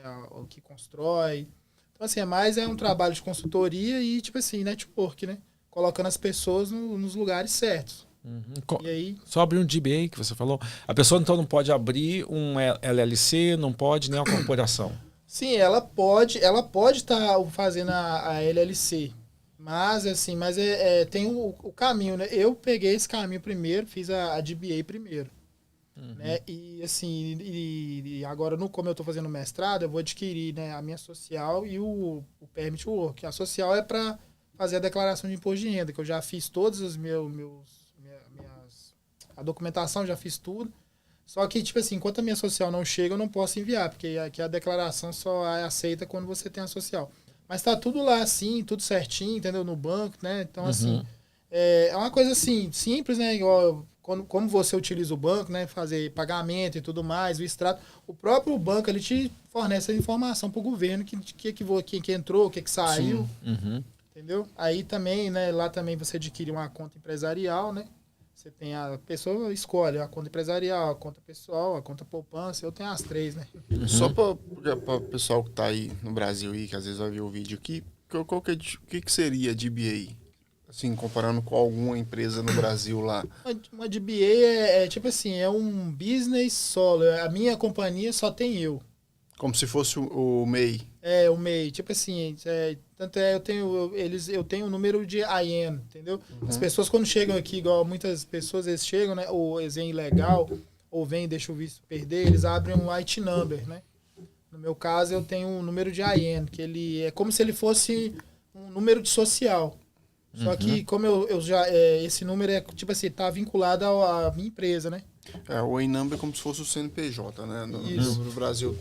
[SPEAKER 3] que constrói. Então, assim, é um trabalho de consultoria e, tipo assim, network, né? Colocando as pessoas nos lugares certos. E aí...
[SPEAKER 1] Só abrir um DBA que você falou. A pessoa, então, não pode abrir um LLC, não pode nem uma corporação.
[SPEAKER 3] Sim, ela pode estar fazendo a LLC. Mas, assim, tem o caminho, né? Eu peguei esse caminho primeiro, fiz a DBA primeiro. Né? E, assim, e agora, como eu estou fazendo mestrado, eu vou adquirir, né, a minha social e o Permit Work. A social é para fazer a declaração de imposto de renda, que eu já fiz todos os a documentação, já fiz tudo. Só que, tipo assim, enquanto a minha social não chega, eu não posso enviar, porque aqui a declaração só é aceita quando você tem a social. Mas tá tudo lá, assim, tudo certinho, entendeu? No banco, né? Então, assim, é uma coisa, assim, simples, né? Igual, como você utiliza o banco, né? Fazer pagamento e tudo mais, o extrato. O próprio banco, ele te fornece a informação pro governo, que entrou, o que saiu, entendeu? Aí também, né? Lá também você adquire uma conta empresarial, né? Você tem a pessoa escolhe a conta empresarial, a conta pessoal, a conta poupança. Eu tenho as 3, né?
[SPEAKER 2] Só para o pessoal que está aí no Brasil aí, que às vezes vai ver o vídeo aqui, o que seria a DBA? Assim, comparando com alguma empresa no Brasil lá.
[SPEAKER 3] Uma DBA tipo assim, é um business solo. A minha companhia só tem eu.
[SPEAKER 2] Como se fosse o MEI.
[SPEAKER 3] É, o MEI. Tipo assim, tanto eu tenho o número de IN, entendeu? As pessoas quando chegam aqui, igual muitas pessoas, eles chegam, né? Ou eles vêm ilegal, ou vêm e deixam o visto perder, eles abrem um IT number, né? No meu caso, eu tenho um número de IN, que ele é como se ele fosse um número de social. Só que como eu já... esse número é, tipo assim, tá vinculado à minha empresa, né?
[SPEAKER 2] O EINAMB é como se fosse o CNPJ, né? No Brasil,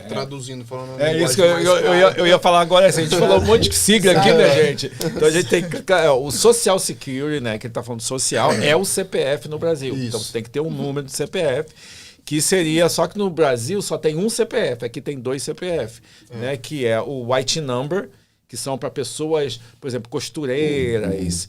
[SPEAKER 2] traduzindo, falando...
[SPEAKER 1] É isso que eu ia falar agora. Assim, a gente falou um monte de sigla aqui, né, gente? Então a gente tem que... O Social Security, né? Que ele tá falando social, é o CPF no Brasil. Isso. Então você tem que ter um número de CPF, que seria... Só que no Brasil só tem um CPF. Aqui tem 2 CPF, né? Que é o White Number, que são para pessoas, por exemplo, costureiras,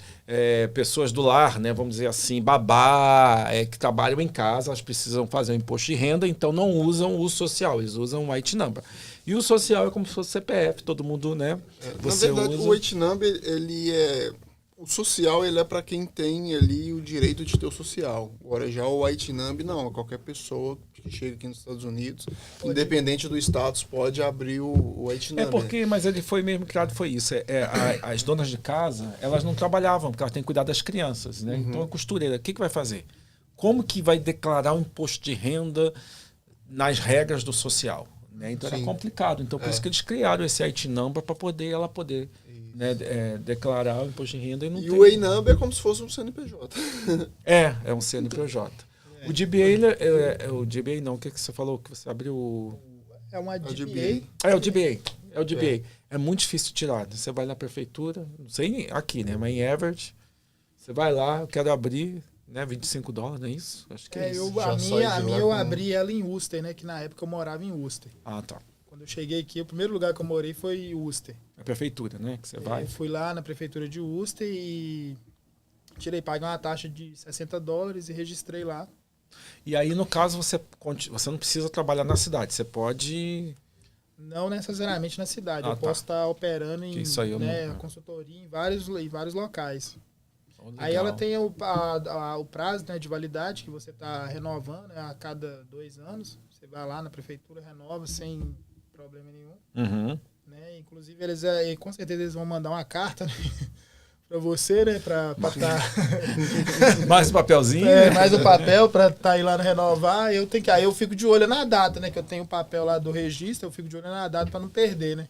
[SPEAKER 1] pessoas do lar, né, vamos dizer assim, babá, que trabalham em casa, elas precisam fazer o imposto de renda, então não usam o social, eles usam o White Number. E o social é como se fosse CPF, todo mundo, né?
[SPEAKER 2] Você na verdade, usa... o White Number, ele é... O social, ele é para quem tem ali o direito de ter o social. Agora, já o White Number, não. Qualquer pessoa que chega aqui nos Estados Unidos, independente do status, pode abrir o White Number.
[SPEAKER 1] Mas ele foi mesmo criado, foi isso. As donas de casa, elas não trabalhavam, porque elas têm que cuidar das crianças, né? Então, a costureira, o que vai fazer? Como que vai declarar um imposto de renda nas regras do social? Né? Então, era complicado. Então, por isso que eles criaram esse White Number para ela poder... Né, declarar o imposto de renda e não tem.
[SPEAKER 2] O EINAMB é como se fosse um CNPJ.
[SPEAKER 1] É um CNPJ. O DBA, o DBA não, o que você falou? Que você abriu...
[SPEAKER 3] É uma DBA.
[SPEAKER 1] O DBA. É muito difícil tirar. Você vai na prefeitura, não sei aqui, né? Mas em Everett, você vai lá, eu quero abrir, né? $25, não é isso? Acho que é isso.
[SPEAKER 3] A minha eu abri ela em Worcester, né? Que na época eu morava em Worcester.
[SPEAKER 1] Ah, tá.
[SPEAKER 3] Quando eu cheguei aqui, o primeiro lugar que eu morei foi Worcester.
[SPEAKER 1] A prefeitura, né? Que você vai. Eu
[SPEAKER 3] fui lá na prefeitura de Worcester e paguei uma taxa de $60 e registrei lá.
[SPEAKER 1] E aí, no caso, você não precisa trabalhar na cidade, você pode...
[SPEAKER 3] Não necessariamente na cidade. Eu posso estar operando em consultoria em vários locais. Aí ela tem o prazo, né, de validade que você está renovando, né, a cada 2 anos. Você vai lá na prefeitura, renova sem problema nenhum. Né? Inclusive, eles com certeza eles vão mandar uma carta, né, para você, né, para estar...
[SPEAKER 1] Mais um papelzinho.
[SPEAKER 3] Mais um papel para estar aí lá no renovar. Aí eu fico de olho na data, né, que eu tenho o papel lá do registro, eu fico de olho na data para não perder, né.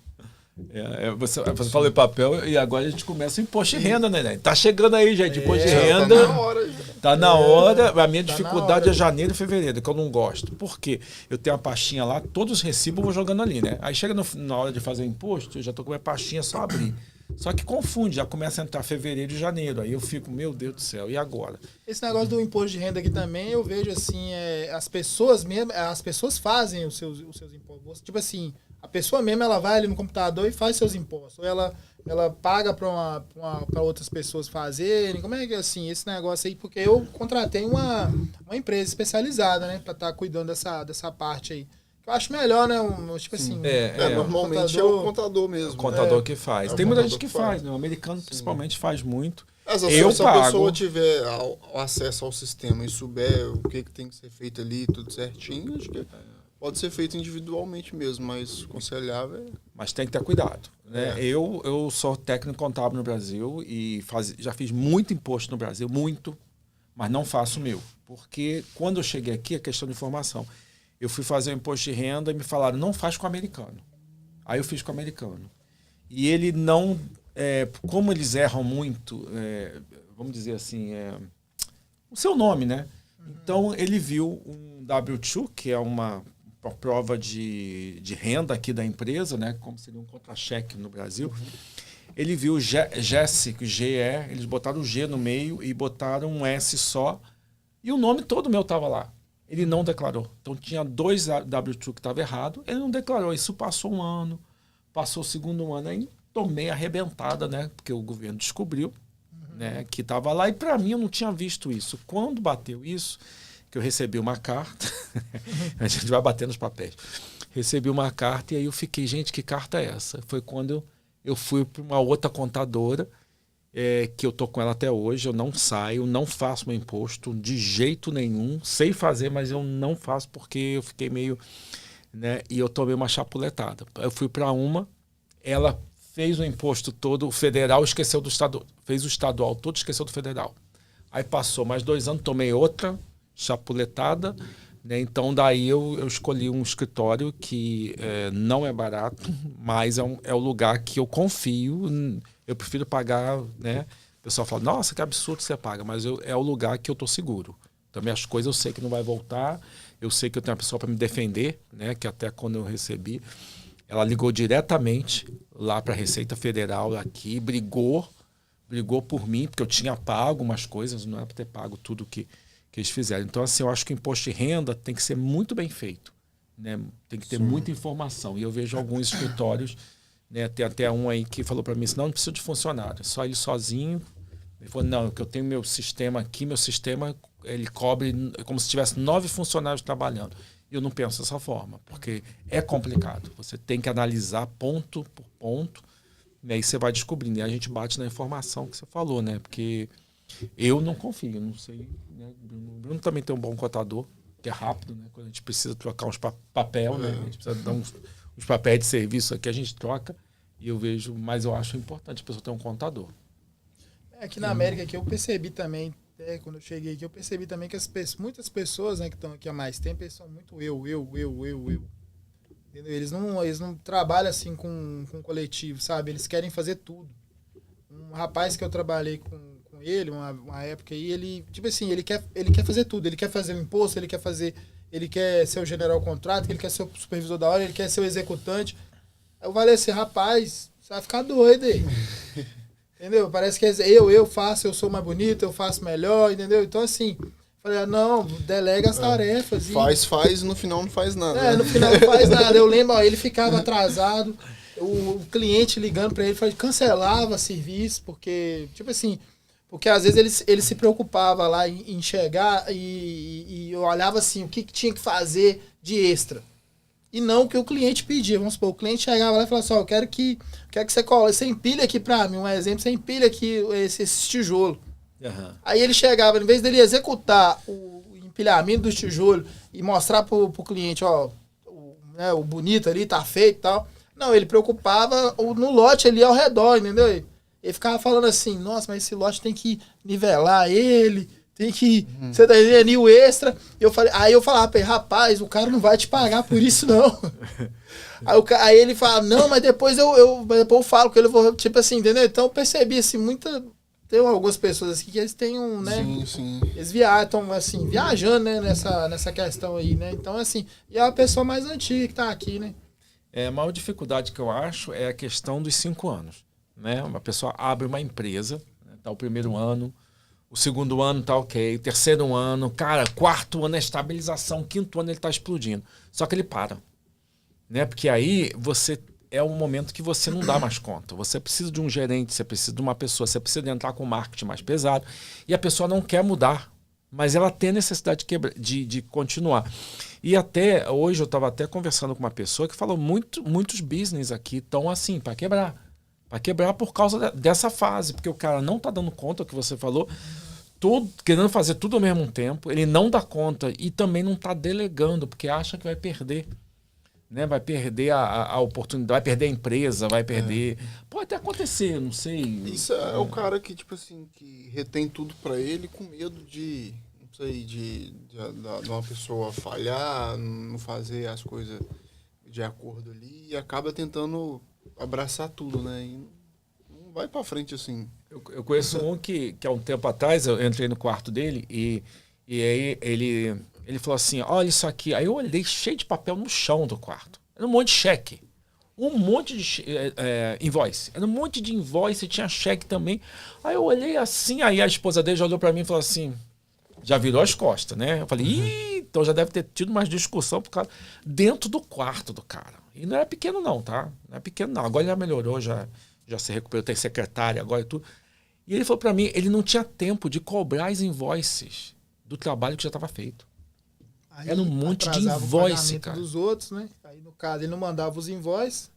[SPEAKER 1] Você falou em papel e agora a gente começa o imposto de renda, né? Tá chegando aí, gente, imposto de renda. Tá na hora. Tá na hora. A minha dificuldade é janeiro e fevereiro, que eu não gosto. Por quê? Eu tenho uma pastinha lá, todos os recibos eu vou jogando ali, né? Aí chega na hora de fazer o imposto, eu já tô com a minha pastinha só abrir. Só que confunde, já começa a entrar fevereiro e janeiro. Aí eu fico, meu Deus do céu, e agora?
[SPEAKER 3] Esse negócio do imposto de renda aqui também, eu vejo assim, as pessoas mesmo, as pessoas fazem os seus impostos. Tipo assim, a pessoa mesmo, ela vai ali no computador e faz seus impostos. Ou ela paga para outras pessoas fazerem. Como é que é assim, esse negócio aí? Porque eu contratei uma empresa especializada, né, para estar cuidando dessa parte aí. Eu acho melhor, né? Tipo assim.
[SPEAKER 2] Normalmente é o contador mesmo.
[SPEAKER 1] O contador que faz. Tem muita gente que faz, né? O americano principalmente faz muito. Se a pessoa
[SPEAKER 2] tiver acesso ao sistema e souber o que tem que ser feito ali, tudo certinho, acho que pode ser feito individualmente mesmo, mas aconselhável é...
[SPEAKER 1] Mas tem que ter cuidado. Né? Eu sou técnico contábil no Brasil e já fiz muito imposto no Brasil, muito, mas não faço o meu. Porque quando eu cheguei aqui, é questão de informação. Eu fui fazer o imposto de renda e me falaram, não faz com o americano. Aí eu fiz com o americano. E ele não... como eles erram muito, vamos dizer assim, o seu nome, né? Então, ele viu um W2, que é uma prova de renda aqui da empresa, né? Como seria um contra-cheque no Brasil. Ele viu o GES, eles botaram o G no meio e botaram um S só. E o nome todo meu estava lá. Ele não declarou. Então, tinha 2 W2 que estava errado. Ele não declarou. Isso passou um ano. Passou o segundo ano. Aí tomei arrebentada, né? Porque o governo descobriu, né? Que estava lá. E, para mim, eu não tinha visto isso. Quando bateu isso, que eu recebi uma carta. A gente vai bater nos papéis. Recebi uma carta e aí eu fiquei, gente, que carta é essa? Foi quando eu fui para uma outra contadora, que eu tô com ela até hoje, eu não saio, não faço meu imposto de jeito nenhum, sei fazer, mas eu não faço porque eu fiquei meio, né, e eu tomei uma chapuletada. Eu fui para uma, ela fez o imposto todo, o federal esqueceu do estadual, fez o estadual todo, esqueceu do federal. Aí passou mais 2 anos, tomei outra chapuletada, né, então daí eu escolhi um escritório que não é barato, mas é o lugar que eu confio. Eu prefiro pagar, né? O pessoal fala, nossa, que absurdo você paga, mas é o lugar que eu estou seguro. Então, minhas coisas eu sei que não vai voltar, eu sei que eu tenho uma pessoa para me defender, né? Que até quando eu recebi, ela ligou diretamente lá para a Receita Federal aqui, brigou por mim, porque eu tinha pago umas coisas, não era para ter pago tudo que eles fizeram. Então, assim, eu acho que o imposto de renda tem que ser muito bem feito, né? Tem que ter muita informação. E eu vejo alguns escritórios... Né, tem até um aí que falou para mim assim, não precisa de funcionário, só ele sozinho. Ele falou, não, que eu tenho meu sistema aqui, meu sistema ele cobre como se tivesse 9 funcionários trabalhando. E eu não penso dessa forma, porque é complicado. Você tem que analisar ponto por ponto, né, e aí você vai descobrindo. E a gente bate na informação que você falou, né? Porque eu não confio, não sei. Né? O Bruno também tem um bom contador, que é rápido, né? Quando a gente precisa trocar uns papel, né? A gente precisa dar os papéis de serviço aqui a gente troca e eu vejo, mas eu acho importante a pessoa ter um contador.
[SPEAKER 3] Aqui na América que eu percebi também, quando eu cheguei aqui, eu percebi também que muitas pessoas, né, que estão aqui há mais tempo, são muito eu. Entendeu? Eles não trabalham assim com coletivo, sabe? Eles querem fazer tudo. Um rapaz que eu trabalhei com ele, uma época aí, ele, tipo assim, ele quer fazer tudo. Ele quer fazer o imposto, ele quer ser o general contrato, ele quer ser o supervisor da hora, ele quer ser o executante. Eu falei assim, rapaz, você vai ficar doido aí. Entendeu? Parece que eu faço, eu sou mais bonito, eu faço melhor, entendeu? Então, assim, falei, não, delega as tarefas.
[SPEAKER 2] Faz, no final não faz nada.
[SPEAKER 3] No final não faz nada. Eu lembro, ó, ele ficava atrasado, o cliente ligando pra ele, cancelava serviço, porque, tipo assim, porque às vezes ele se preocupava lá em chegar e eu olhava assim, o que tinha que fazer de extra. E não o que o cliente pedia. Vamos supor, o cliente chegava lá e falava assim, ó, eu quero que você empilhe aqui pra mim, um exemplo, você empilha aqui esse tijolo. Uhum. Aí ele chegava, em vez dele executar o empilhamento dos tijolos e mostrar pro cliente, ó, o bonito ali, tá feito e tal. Não, ele preocupava no lote ali ao redor, entendeu? Ele ficava falando assim, nossa, mas esse lote tem que nivelar ele, tem que... Você tá entendendo? O extra. Aí eu falava pra ele, rapaz, o cara não vai te pagar por isso, não. Aí ele fala, não, mas depois depois eu falo que ele vou, tipo assim, entendeu? Então eu percebi assim, tem algumas pessoas aqui que eles têm né?
[SPEAKER 2] Sim.
[SPEAKER 3] Eles estão assim, viajando, né, nessa questão aí, né? Então, assim, e é a pessoa mais antiga que tá aqui, né?
[SPEAKER 1] A maior dificuldade que eu acho é a questão dos 5 anos. né? Uma pessoa abre uma empresa, né? Tá o primeiro ano, o segundo ano tá ok, o terceiro ano, cara, quarto ano é estabilização, quinto ano ele tá explodindo. Só que ele para, né? Porque aí você é um momento que você não dá mais conta. Você precisa de um gerente, você precisa de uma pessoa, você precisa de entrar com marketing mais pesado e a pessoa não quer mudar, mas ela tem a necessidade de continuar. E até hoje eu estava até conversando com uma pessoa que falou muitos business aqui estão assim, para quebrar. Para quebrar por causa dessa fase, porque o cara não está dando conta, o que você falou, querendo fazer tudo ao mesmo tempo, ele não dá conta e também não está delegando, porque acha que vai perder. Né? Vai perder a oportunidade, vai perder a empresa, vai perder... Pode até acontecer, não sei.
[SPEAKER 2] Isso é o cara que, tipo assim, que retém tudo pra ele com medo de, não sei, de uma pessoa falhar, não fazer as coisas de acordo ali e acaba tentando abraçar tudo, né? E não vai pra frente assim.
[SPEAKER 1] Eu conheço um que há um tempo atrás eu entrei no quarto dele e aí ele falou assim, olha isso aqui. Aí eu olhei cheio de papel no chão do quarto. Era um monte de cheque. Um monte de invoice. Era um monte de invoice, tinha cheque também. Aí eu olhei assim, aí a esposa dele já olhou pra mim e falou assim, já virou as costas, né? Eu falei, ih, então já deve ter tido mais discussão por causa dentro do quarto do cara. E não era pequeno não, tá? Não é pequeno não. Agora já melhorou, já se recuperou, tem secretária agora e tudo. E ele falou pra mim, ele não tinha tempo de cobrar as invoices do trabalho que já estava feito.
[SPEAKER 3] Aí
[SPEAKER 1] era um monte de
[SPEAKER 3] atrasava
[SPEAKER 1] invoice,
[SPEAKER 3] o pagamento
[SPEAKER 1] cara.
[SPEAKER 3] dos outros, né? Aí, no caso, ele não mandava os invoices.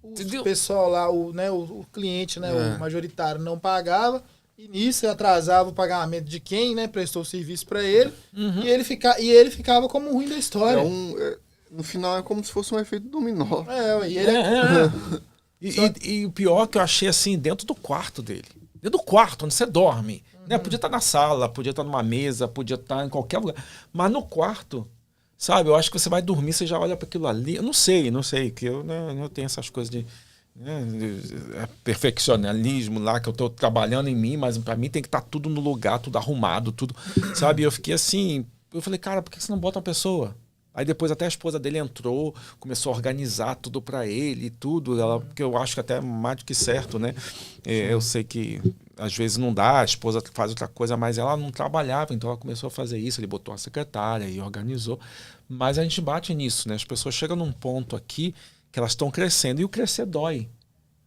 [SPEAKER 1] Entendeu?
[SPEAKER 3] O pessoal lá, o cliente, né, o majoritário, não pagava. E nisso atrasava o pagamento de quem, né, prestou o serviço para ele.
[SPEAKER 1] Uhum.
[SPEAKER 3] E ele ficava como ruim da história.
[SPEAKER 2] No final é como se fosse um efeito dominó.
[SPEAKER 3] E ele
[SPEAKER 1] E o pior que eu achei assim, dentro do quarto dele. Dentro do quarto, onde você dorme. Né? Podia estar na sala, podia estar numa mesa, podia estar em qualquer lugar. Mas no quarto, sabe? Eu acho que você vai dormir, você já olha para aquilo ali. Eu não sei, que eu não tenho essas coisas de perfeccionismo lá, que eu estou trabalhando em mim, mas para mim tem que estar tudo no lugar, tudo arrumado, tudo. Sabe? Eu fiquei assim, eu falei, cara, por que você não bota uma pessoa? Aí depois até a esposa dele entrou, começou a organizar tudo para ele e tudo, porque eu acho que até mais do que certo, né? Eu sei que às vezes não dá, a esposa faz outra coisa, mas ela não trabalhava, então ela começou a fazer isso, ele botou a secretária e organizou. Mas a gente bate nisso, né? As pessoas chegam num ponto aqui que elas estão crescendo e o crescer dói.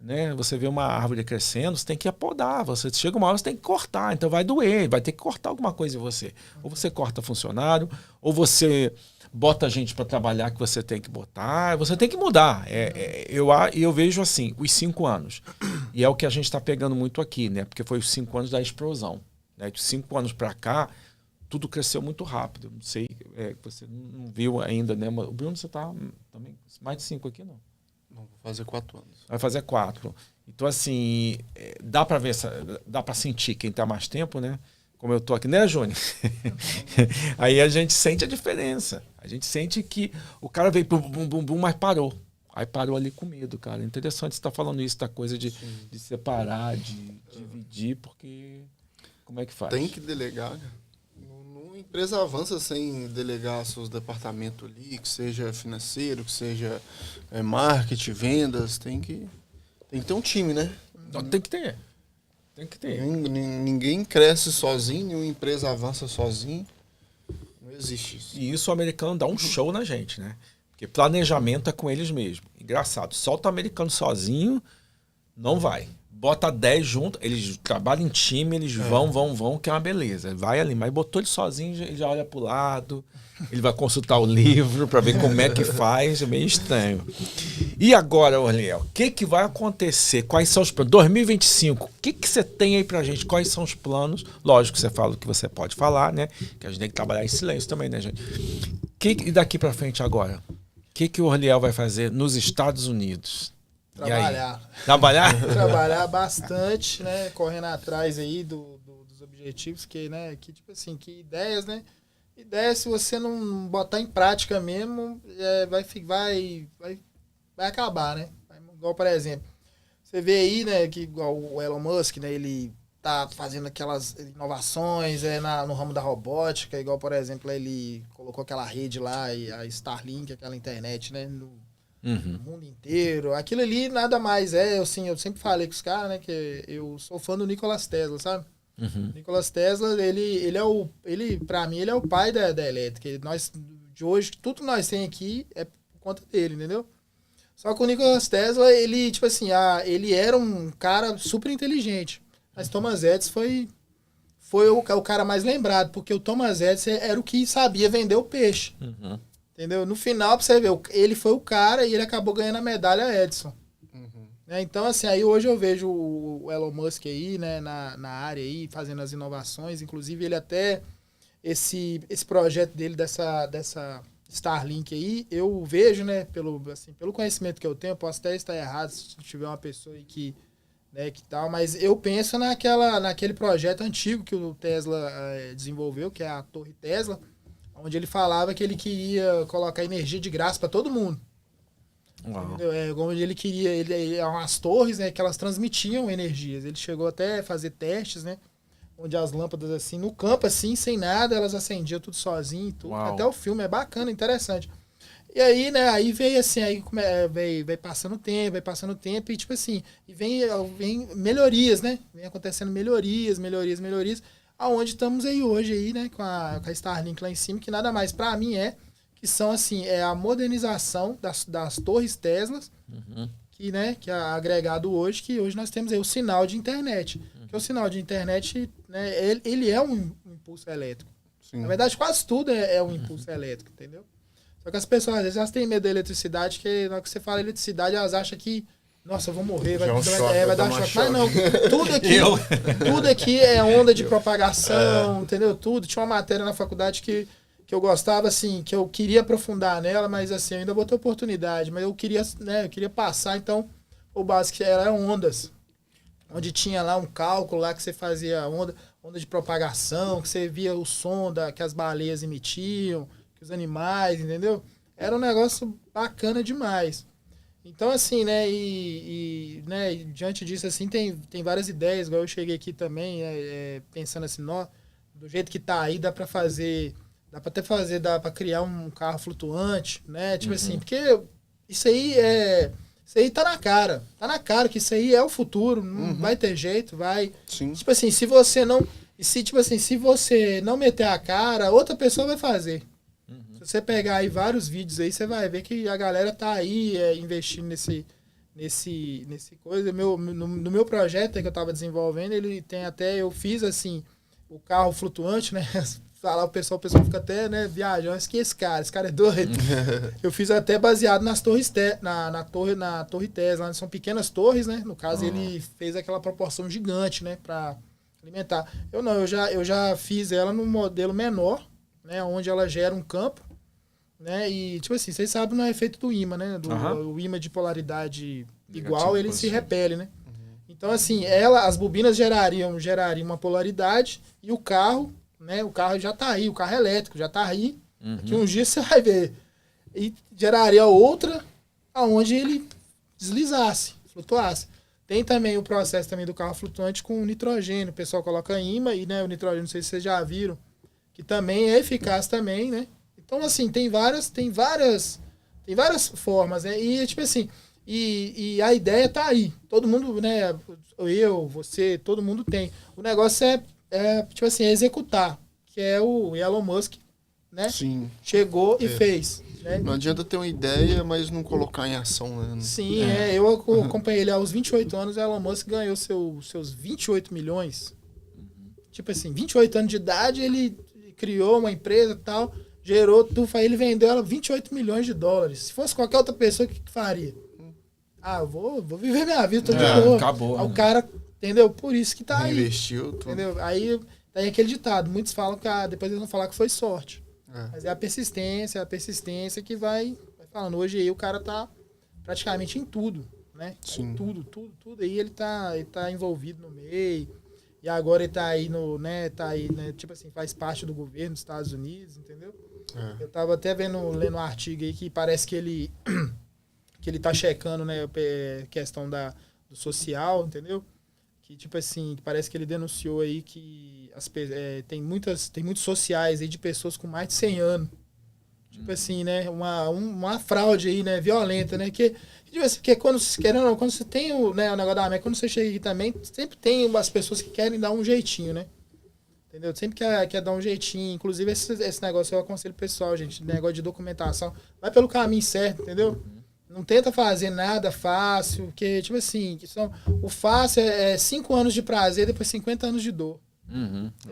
[SPEAKER 1] Né? Você vê uma árvore crescendo, você tem que apodar, você chega uma hora, você tem que cortar, então vai doer, vai ter que cortar alguma coisa em você. Ou você corta funcionário, ou você bota gente para trabalhar que você tem que botar, você tem que mudar. Eu vejo assim, os 5 anos. E é o que a gente está pegando muito aqui, né? Porque foi os 5 anos da explosão. Né? De 5 anos para cá, tudo cresceu muito rápido. Não sei, você não viu ainda, né? O Bruno, você está também mais de 5 aqui, não?
[SPEAKER 2] Não, vou fazer 4 anos.
[SPEAKER 1] Vai fazer 4. Então, assim, dá para ver, dá para sentir quem está mais tempo, né? Como eu tô aqui, né, Júnior? Aí a gente sente a diferença. A gente sente que o cara veio bum, bum, bum, bum, mas parou. Aí parou ali com medo, cara. Interessante você estar falando isso, da coisa de separar, de dividir, porque como é que faz?
[SPEAKER 2] Tem que delegar, cara. Uma empresa avança sem delegar seus departamentos ali, que seja financeiro, que seja marketing, vendas, tem que ter um time, né?
[SPEAKER 1] Tem que ter. Tem que ter.
[SPEAKER 2] Ninguém cresce sozinho, nenhuma empresa avança sozinho. Não existe isso.
[SPEAKER 1] E isso o americano dá um show na gente, né? Porque planejamento é com eles mesmo. Engraçado. Solta o americano sozinho, não vai. Bota 10 junto, eles trabalham em time, eles vão, que é uma beleza. Vai ali, mas botou ele sozinho, ele já olha pro lado, ele vai consultar o livro para ver como é que faz, é meio estranho. E agora, Orliel, o que vai acontecer? Quais são os planos? 2025, o que você tem aí pra gente? Quais são os planos? Lógico que você fala o que você pode falar, né? Que a gente tem que trabalhar em silêncio também, né, gente? E daqui pra frente agora? O que o Orliel vai fazer nos Estados Unidos?
[SPEAKER 3] Trabalhar.
[SPEAKER 1] Trabalhar?
[SPEAKER 3] Trabalhar bastante, né? Correndo atrás aí dos objetivos, que, né? Que, tipo assim, que ideias, né? Ideias, se você não botar em prática mesmo, vai acabar, né? Igual, por exemplo, você vê aí, né, que igual o Elon Musk, né? Ele tá fazendo aquelas inovações no ramo da robótica, igual, por exemplo, ele colocou aquela rede lá, a Starlink, aquela internet, né?
[SPEAKER 1] Uhum.
[SPEAKER 3] O mundo inteiro. Aquilo ali nada mais é, assim, eu sempre falei com os caras, né, que eu sou fã do Nikola Tesla, sabe?
[SPEAKER 1] Uhum.
[SPEAKER 3] Nikola Tesla, ele para mim, ele é o pai da elétrica. Nós, de hoje, tudo que nós temos aqui é por conta dele, entendeu? Só que o Nikola Tesla, ele, tipo assim, ele era um cara super inteligente. Mas Thomas Edison foi o cara mais lembrado, porque o Thomas Edison era o que sabia vender o peixe.
[SPEAKER 1] Uhum.
[SPEAKER 3] Entendeu? No final, pra você ver, ele foi o cara e ele acabou ganhando a medalha Edison. Né? Então, assim, aí hoje eu vejo o Elon Musk aí, né, na área aí, fazendo as inovações. Inclusive, ele até, esse projeto dele, dessa Starlink aí, eu vejo, né, pelo conhecimento que eu tenho, posso até estar errado se tiver uma pessoa aí que tal, mas eu penso naquele projeto antigo que o Tesla desenvolveu, que é a Torre Tesla, onde ele falava que ele queria colocar energia de graça para todo mundo.
[SPEAKER 1] Uau.
[SPEAKER 3] Onde ele queria, as torres, né, que elas transmitiam energias. Ele chegou até a fazer testes, né, onde as lâmpadas assim no campo assim, sem nada, elas acendiam tudo sozinho e tudo.
[SPEAKER 1] Uau.
[SPEAKER 3] Até o filme é bacana, interessante. E aí, né, aí veio assim, aí vai passando o tempo e tipo assim, e vem melhorias, né? Vem acontecendo melhorias, aonde estamos aí hoje aí, né, com a Starlink lá em cima, que nada mais para mim que são assim, a modernização das torres Teslas, que é agregado hoje, que hoje nós temos aí o sinal de internet. Que o sinal de internet, né, ele é um impulso elétrico.
[SPEAKER 2] Sim.
[SPEAKER 3] Na verdade, quase tudo é um impulso elétrico, entendeu? Só que as pessoas, às vezes, elas têm medo da eletricidade, que na hora que você fala eletricidade, elas acham que, nossa, eu vou morrer, vai dar um choque. Mas não, tudo aqui é onda de propagação, entendeu? Tudo. Tinha uma matéria na faculdade que eu gostava, assim, que eu queria aprofundar nela, mas assim, eu ainda vou ter oportunidade. Mas eu queria passar, então, o básico era ondas. Onde tinha lá um cálculo lá que você fazia onda de propagação, que você via o som que as baleias emitiam, os animais, entendeu? Era um negócio bacana demais. Então, assim, né, né, diante disso, assim, tem várias ideias, igual eu cheguei aqui também, pensando assim, do jeito que tá aí, dá pra criar um carro flutuante, né, tipo assim, porque isso aí tá na cara que isso aí é o futuro, não vai ter jeito, vai.
[SPEAKER 2] Sim.
[SPEAKER 3] Tipo assim, se você não meter a cara, outra pessoa vai fazer. Se você pegar aí vários vídeos aí, você vai ver que a galera tá aí investindo nesse coisa. No meu projeto que eu tava desenvolvendo, ele tem até, eu fiz assim, o carro flutuante, né? Falar o pessoal fica até, né, viajando, que esse cara é doido. Eu fiz até baseado nas torres, na torre Tesla, são pequenas torres, né? No caso, ele fez aquela proporção gigante, né, pra alimentar. Eu já fiz ela num modelo menor, né, onde ela gera um campo, né, e tipo assim, vocês sabem no efeito do ímã, né, o ímã de polaridade igual, ele se repele, né. Então assim, as bobinas gerariam uma polaridade e o carro, né, o carro já tá aí, o carro elétrico já tá aí, que um dia você vai ver, e geraria outra aonde ele deslizasse, flutuasse. Tem também o processo também do carro flutuante com nitrogênio, o pessoal coloca ímã e, né, o nitrogênio, não sei se vocês já viram, que também é eficaz também, né? Então, assim, tem várias formas, né? E, tipo assim, e a ideia tá aí. Todo mundo, né? Eu, você, todo mundo tem. O negócio tipo assim, executar, que é o Elon Musk, né?
[SPEAKER 2] Sim.
[SPEAKER 3] Chegou e fez. Né?
[SPEAKER 2] Não adianta ter uma ideia, mas não colocar em ação, né?
[SPEAKER 3] Sim, eu acompanhei ele aos 28 anos, o Elon Musk ganhou seus 28 milhões. Tipo assim, 28 anos de idade, ele criou uma empresa e tal, gerou tudo, ele vendeu ela 28 milhões de dólares. Se fosse qualquer outra pessoa, o que faria? Eu vou viver minha vida, tô de boa.
[SPEAKER 1] Acabou.
[SPEAKER 3] Aí o cara, entendeu? Por isso que tá aí.
[SPEAKER 2] Investiu tudo.
[SPEAKER 3] Entendeu? Aí tem aquele ditado, muitos falam que depois eles vão falar que foi sorte. Mas é a persistência que vai falando. Hoje aí o cara tá praticamente em tudo, né?
[SPEAKER 2] Sim.
[SPEAKER 3] Tudo. Aí ele tá envolvido no meio. E agora ele tá aí né? Tipo assim, faz parte do governo dos Estados Unidos, entendeu? Eu tava até lendo um artigo aí que parece que ele tá checando, né, questão do social, entendeu? Que tipo assim, parece que ele denunciou aí que tem muitos sociais aí de pessoas com mais de 100 anos. Tipo assim, né? Uma fraude aí, né? Violenta, né? Que quando você tem o negócio da América, quando você chega aqui também, sempre tem umas pessoas que querem dar um jeitinho, né? Entendeu? Sempre quer dar um jeitinho. Inclusive, esse negócio eu aconselho o pessoal, gente. Negócio de documentação. Vai pelo caminho certo, entendeu? Não tenta fazer nada fácil, porque, tipo assim, o fácil é 5 anos de prazer, depois 50 anos de dor.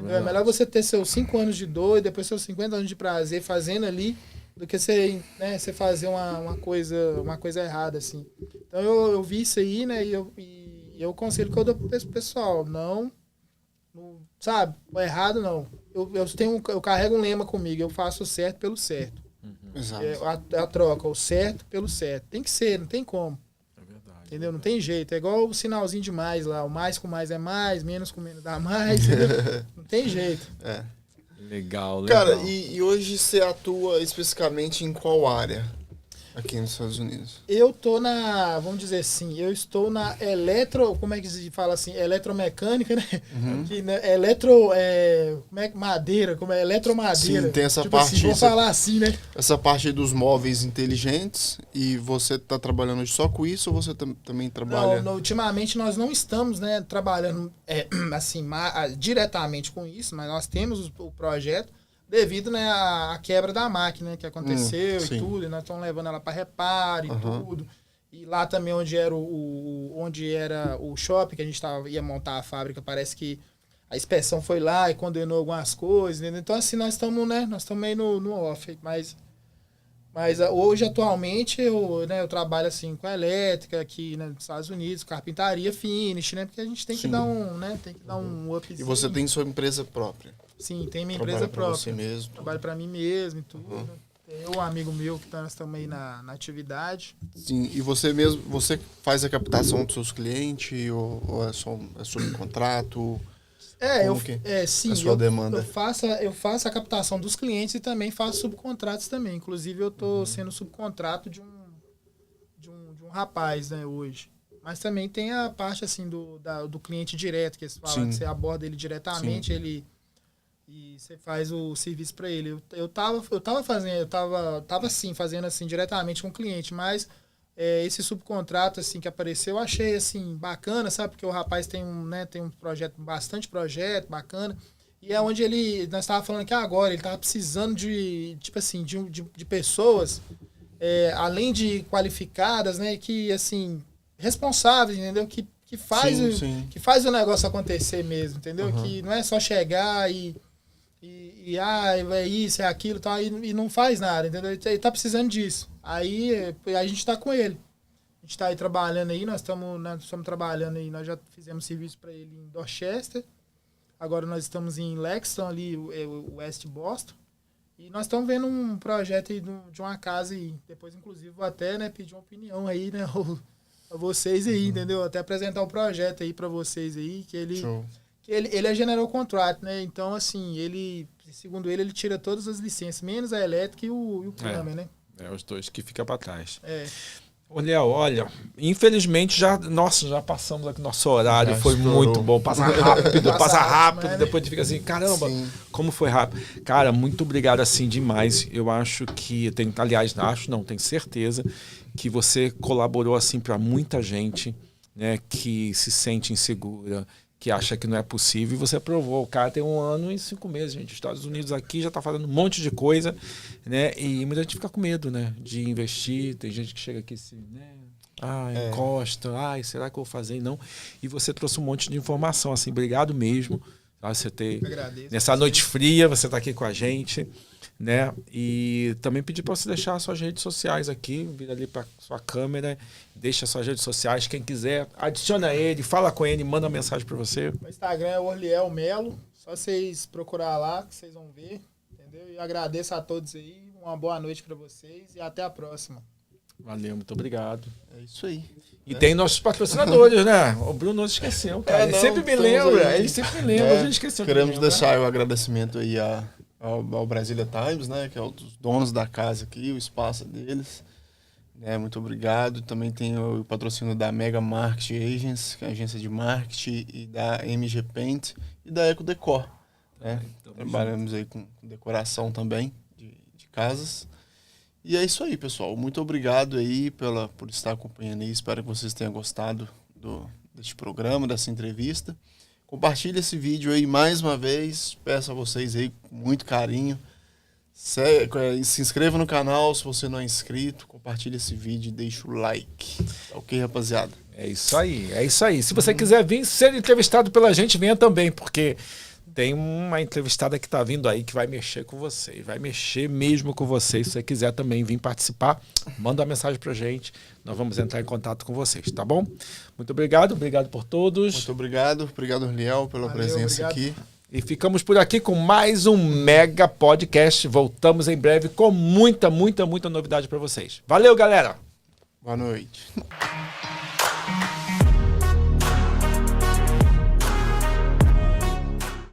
[SPEAKER 3] É melhor você ter seus 5 anos de dor e depois seus 50 anos de prazer fazendo ali, do que você fazer uma coisa errada, assim. Então eu vi isso aí, né? E eu aconselho que eu dou pro pessoal, não sabe, o errado não. Eu carrego um lema comigo, eu faço o certo pelo certo.
[SPEAKER 2] Exato.
[SPEAKER 3] É a troca, o certo pelo certo. Tem que ser, não tem como. Entendeu? Não tem jeito. É igual o sinalzinho de mais lá. O mais com mais é mais, menos com menos dá mais. Entendeu? Não tem jeito.
[SPEAKER 1] Legal.
[SPEAKER 2] Cara, e hoje você atua especificamente em qual área aqui nos Estados Unidos?
[SPEAKER 3] Eu tô vamos dizer assim, eu estou na como é que se fala assim? Eletromecânica, né? Que, né, madeira, eletromadeira.
[SPEAKER 2] Sim, tem essa
[SPEAKER 3] tipo
[SPEAKER 2] parte.
[SPEAKER 3] Assim, vamos falar assim, né?
[SPEAKER 2] Essa parte dos móveis inteligentes, e você tá trabalhando só com isso ou você também trabalha?
[SPEAKER 3] Não, ultimamente nós não estamos, né, trabalhando assim, diretamente com isso, mas nós temos o projeto devido, né, à quebra da máquina, né, que aconteceu e tudo, e nós estamos levando ela para reparo e tudo. E lá também onde era o shopping que a gente ia montar a fábrica, parece que a inspeção foi lá e condenou algumas coisas, né? Então assim, nós estamos meio no off, mas hoje, atualmente, eu trabalho assim com elétrica aqui, né, nos Estados Unidos, carpintaria, finish, né? Porque a gente tem que dar um upzinho.
[SPEAKER 2] E você tem sua empresa própria?
[SPEAKER 3] Sim, tem minha empresa própria.
[SPEAKER 2] Você mesmo?
[SPEAKER 3] Trabalho para mim mesmo e tudo. Tem um amigo meu que nós estamos aí na atividade.
[SPEAKER 2] Sim, e você mesmo, você faz a captação dos seus clientes ou é subcontrato?
[SPEAKER 3] Sim,
[SPEAKER 2] a sua demanda?
[SPEAKER 3] Eu faço a captação dos clientes e também faço subcontratos também. Inclusive, eu estou sendo subcontrato de um rapaz, né, hoje. Mas também tem a parte assim do cliente direto, que você aborda ele diretamente, e você faz o serviço para ele. Eu tava fazendo assim diretamente com o cliente, mas esse subcontrato assim que apareceu, eu achei assim bacana, sabe? Porque o rapaz tem um projeto, bastante projeto bacana, e é onde nós estávamos falando que agora ele estava precisando de pessoas além de qualificadas, né, que assim responsáveis, entendeu? Que faz o negócio acontecer mesmo, entendeu? Que não é só chegar é isso, é aquilo, tal, e não faz nada, entendeu? Ele tá precisando disso. Aí a gente tá com ele. A gente tá aí trabalhando aí, nós estamos trabalhando aí, nós já fizemos serviço para ele em Dorchester. Agora nós estamos em Lexington, ali, West Boston. E nós estamos vendo um projeto aí de uma casa aí. Depois, inclusive, vou até, né, pedir uma opinião aí, né, a vocês aí, entendeu? Até apresentar um projeto aí para vocês aí, que ele é general contract, né? Então, assim, segundo ele tira todas as licenças, menos a elétrica e o plumber, né?
[SPEAKER 1] Os dois que ficam para trás.
[SPEAKER 3] Ô,
[SPEAKER 1] Léo, olha, infelizmente já passamos aqui nosso horário, foi
[SPEAKER 2] estourou.
[SPEAKER 1] muito bom, passa rápido,
[SPEAKER 3] mas,
[SPEAKER 1] depois fica assim, caramba, como foi rápido. Cara, muito obrigado assim demais. Eu acho que tenho certeza que você colaborou assim para muita gente, né, que se sente insegura, que acha que não é possível, e você provou. O cara tem 1 ano e 5 meses, gente. Os Estados Unidos aqui já está fazendo um monte de coisa, né? E muita gente fica com medo, né? De investir. Tem gente que chega aqui assim, né? Encosta. Será que eu vou fazer? Não. E você trouxe um monte de informação, assim. Obrigado mesmo. Tá? Você ter nessa noite fria, você tá aqui com a gente, né? E também pedir para você deixar as suas redes sociais aqui, vir ali para sua câmera, deixa as suas redes sociais, quem quiser, adiciona ele, fala com ele, manda uma mensagem para você.
[SPEAKER 3] O Instagram é Orliel Melo, só vocês procurar lá que vocês vão ver, entendeu? E agradeço a todos aí, uma boa noite para vocês e até a próxima.
[SPEAKER 1] Valeu, muito obrigado.
[SPEAKER 2] É isso aí.
[SPEAKER 1] E tem nossos patrocinadores, né? O Bruno não esqueceu, cara. Ele sempre me lembra, a gente esqueceu.
[SPEAKER 2] Queremos deixar o agradecimento aí ao Brasília Times, né? Que é um dos donos da casa aqui, o espaço deles. Muito obrigado. Também tem o patrocínio da Mega Market Agents, que é a agência de marketing, e da MG Paint e da Eco Decor. Né? Trabalhamos aí com decoração também de casas. E é isso aí, pessoal. Muito obrigado aí por estar acompanhando aí. Espero que vocês tenham gostado deste programa, dessa entrevista. Compartilhe esse vídeo aí mais uma vez. Peço a vocês aí com muito carinho. Se inscreva no canal se você não é inscrito. Compartilhe esse vídeo e deixa o like. Ok, rapaziada?
[SPEAKER 1] É isso aí, é isso aí. Se você quiser vir ser entrevistado pela gente, venha também, porque tem uma entrevistada que está vindo aí que vai mexer com você, vai mexer mesmo com você. Se você quiser também vir participar, manda uma mensagem pra gente, nós vamos entrar em contato com vocês, tá bom? Muito obrigado por todos.
[SPEAKER 2] Muito obrigado, Liel, pela presença aqui.
[SPEAKER 1] E ficamos por aqui com mais um mega podcast. Voltamos em breve com muita novidade para vocês. Valeu, galera!
[SPEAKER 2] Boa noite.